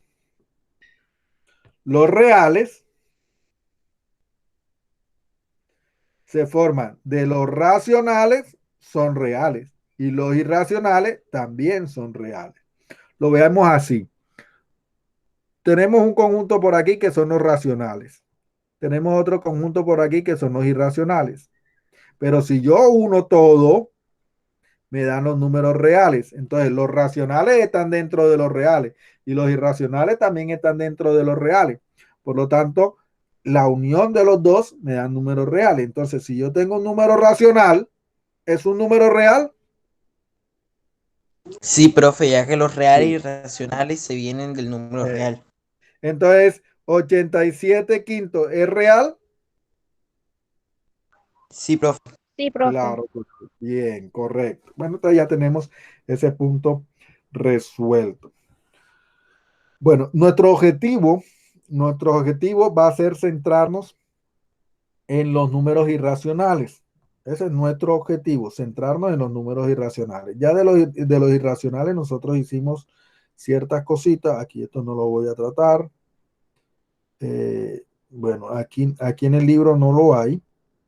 los reales, se forman de los racionales, son reales. Y los irracionales también son reales. Lo veamos así. Tenemos un conjunto por aquí que son los racionales. Tenemos otro conjunto por aquí que son los irracionales. Pero si yo uno todo, me dan los números reales. Entonces, los racionales están dentro de los reales y los irracionales también están dentro de los reales. Por lo tanto, la unión de los dos me dan números reales. Entonces, si yo tengo un número racional, ¿es un número real? Sí, profe, ya que los reales y Sí. irracionales se vienen del número Eh, real. entonces, 87 quinto, ¿es real? Sí, profe. Sí, profe. Claro, bien, correcto. Bueno, entonces ya tenemos ese punto resuelto. Bueno, nuestro objetivo va a ser centrarnos en los números irracionales. Ese es nuestro objetivo, centrarnos en los números irracionales. Ya de los irracionales nosotros hicimos ciertas cositas. Aquí esto no lo voy a tratar. Bueno, aquí en el libro no lo hay,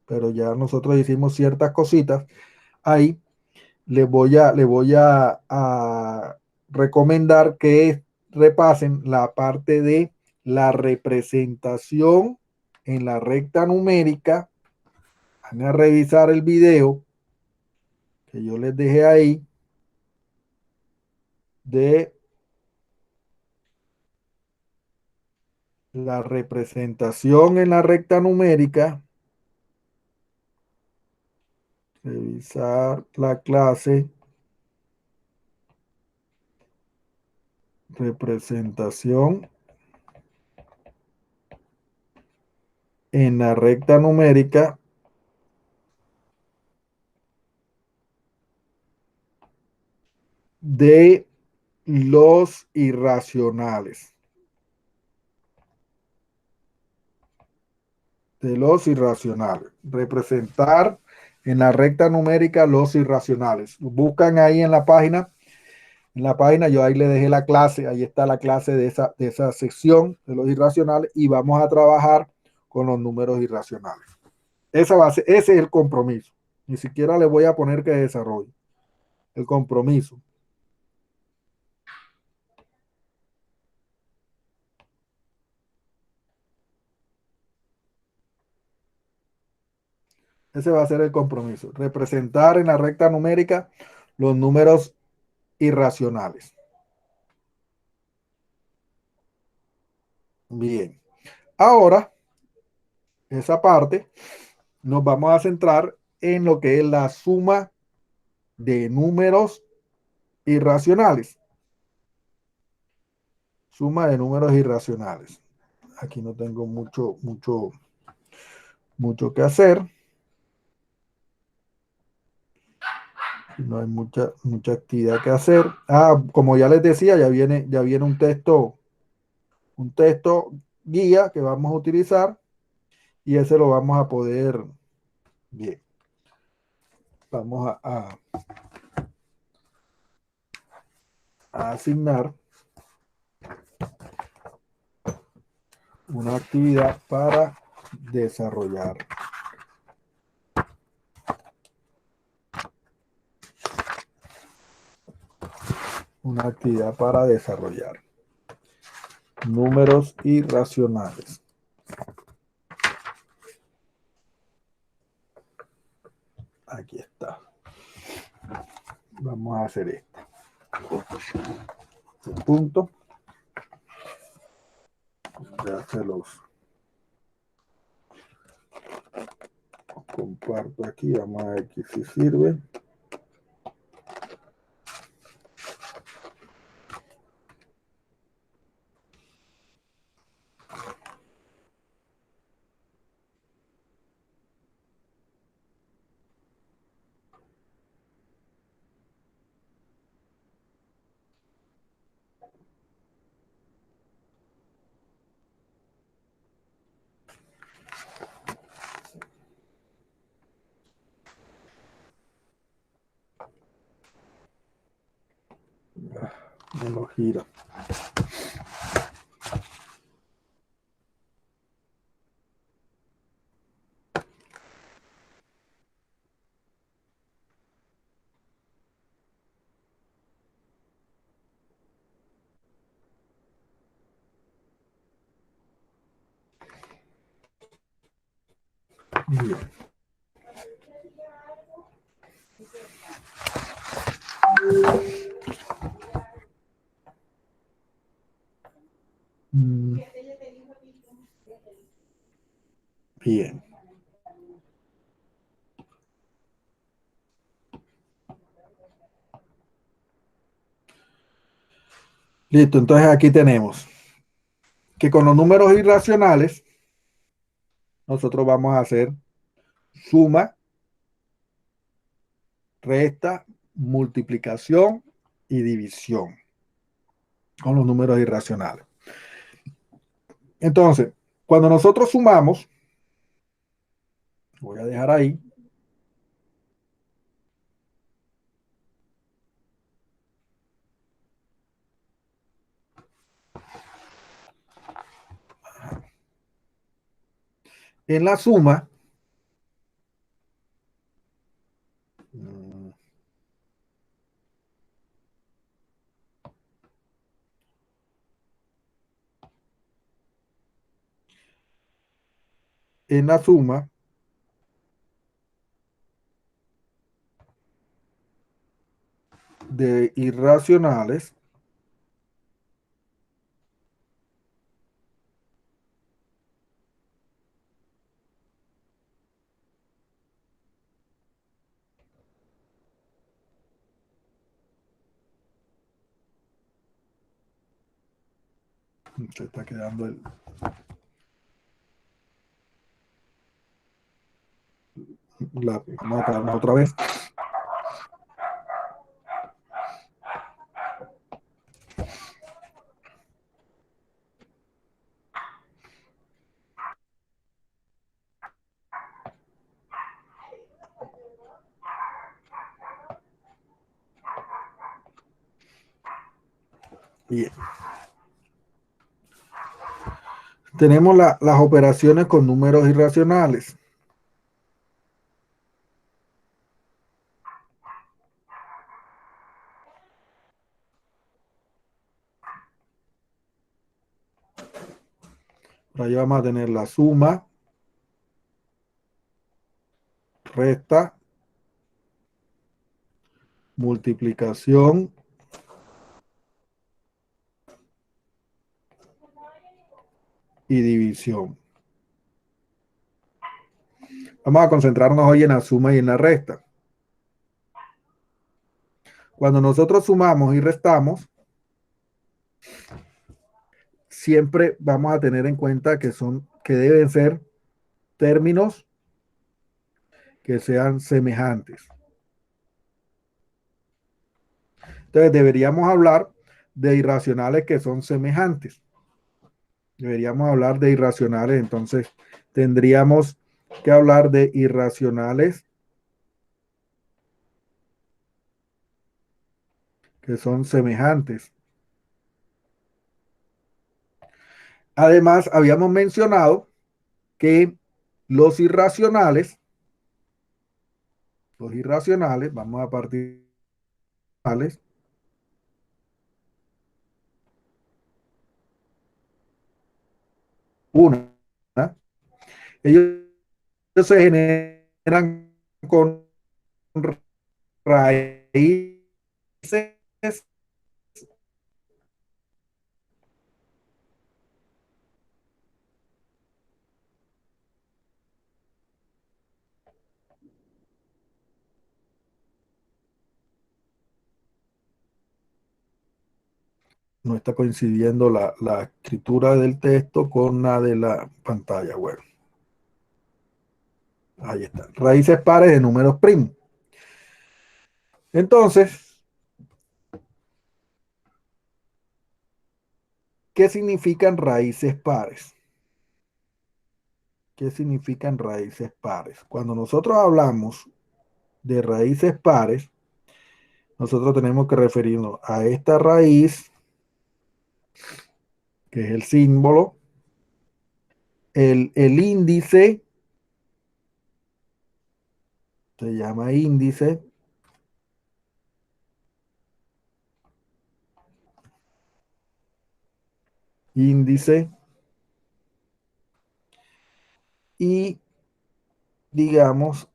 pero ya nosotros hicimos ciertas cositas. Ahí les voy a recomendar que repasen la parte de la representación en la recta numérica. Van a revisar el video que yo les dejé ahí de la representación en la recta numérica. Revisar la clase representación en la recta numérica de los irracionales. De los irracionales. Representar en la recta numérica los irracionales. Buscan ahí en la página. En la página yo ahí le dejé la clase. Ahí está la clase de esa sección de los irracionales y vamos a trabajar con los números irracionales. Ese es el compromiso. Ni siquiera le voy a poner que desarrolle. El compromiso. Ese va a ser el compromiso. Representar en la recta numérica los números irracionales. Bien. Ahora, esa parte, nos vamos a centrar en lo que es la suma de números irracionales. Suma de números irracionales. Aquí no tengo mucho que hacer. No hay mucha actividad que hacer. Como ya les decía, ya viene un texto guía que vamos a utilizar y ese lo vamos a poder, bien, vamos a asignar una actividad para desarrollar. Una actividad para desarrollar. Números irracionales. Aquí está. Vamos a hacer esto. Punto. Ya se los comparto aquí. Vamos a ver si sirve. Me lo gira. Bien. Bien. Listo, entonces aquí tenemos que con los números irracionales nosotros vamos a hacer suma, resta, multiplicación y división con los números irracionales. Entonces, cuando nosotros sumamos, voy a dejar ahí, En la suma, en la suma de irracionales se está quedando vamos a acabar otra vez. Bien. Tenemos las operaciones con números irracionales. Por ahí vamos a tener la suma, resta, multiplicación y división. Vamos a concentrarnos hoy en la suma y en la resta. Cuando nosotros sumamos y restamos, siempre vamos a tener en cuenta que deben ser términos que sean semejantes. Entonces deberíamos hablar de irracionales que son semejantes. Deberíamos hablar de irracionales, entonces tendríamos que hablar de irracionales que son semejantes. Además, habíamos mencionado que los irracionales, vamos a partir de una, ellos se generan con raíces no está coincidiendo la escritura del texto con la de la pantalla. Bueno, ahí está. Raíces pares de números primos. Entonces, ¿qué significan raíces pares? ¿Qué significan raíces pares? Cuando nosotros hablamos de raíces pares, nosotros tenemos que referirnos a esta raíz, que es el símbolo, el índice, se llama índice, índice, y digamos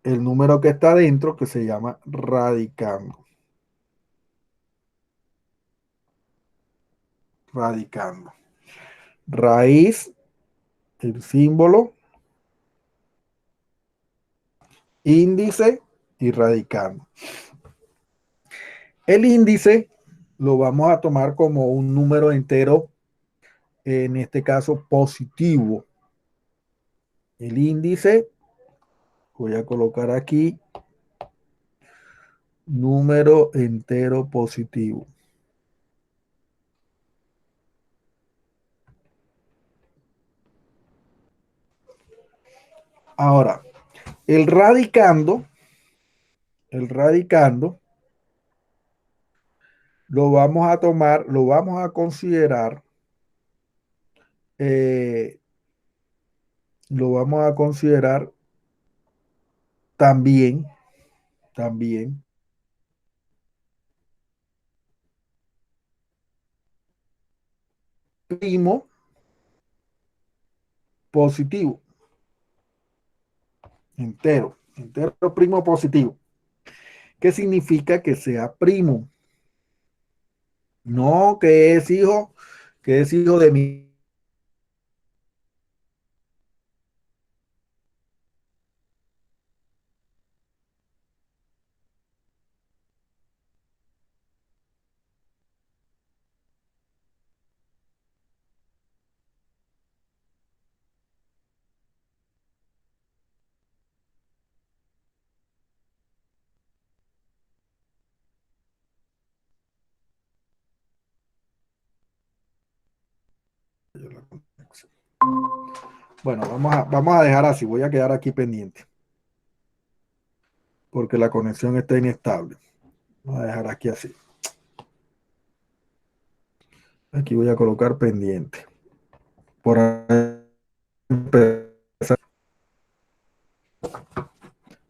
el número que está dentro, que se llama radicando. Radicando. Raíz, el símbolo, índice y radicando. El índice lo vamos a tomar como un número entero, en este caso positivo. El índice, voy a colocar aquí, número entero positivo. Ahora, el radicando lo vamos a tomar, lo vamos a considerar lo vamos a considerar también, primo positivo, entero primo positivo. ¿Qué significa que sea primo? No que es hijo de mi. Bueno, vamos a dejar así, voy a quedar aquí pendiente, porque la conexión está inestable. Vamos a dejar aquí así. Aquí voy a colocar pendiente. Por ahí empezar.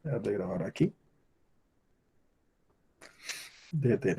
Voy a grabar aquí. Detener.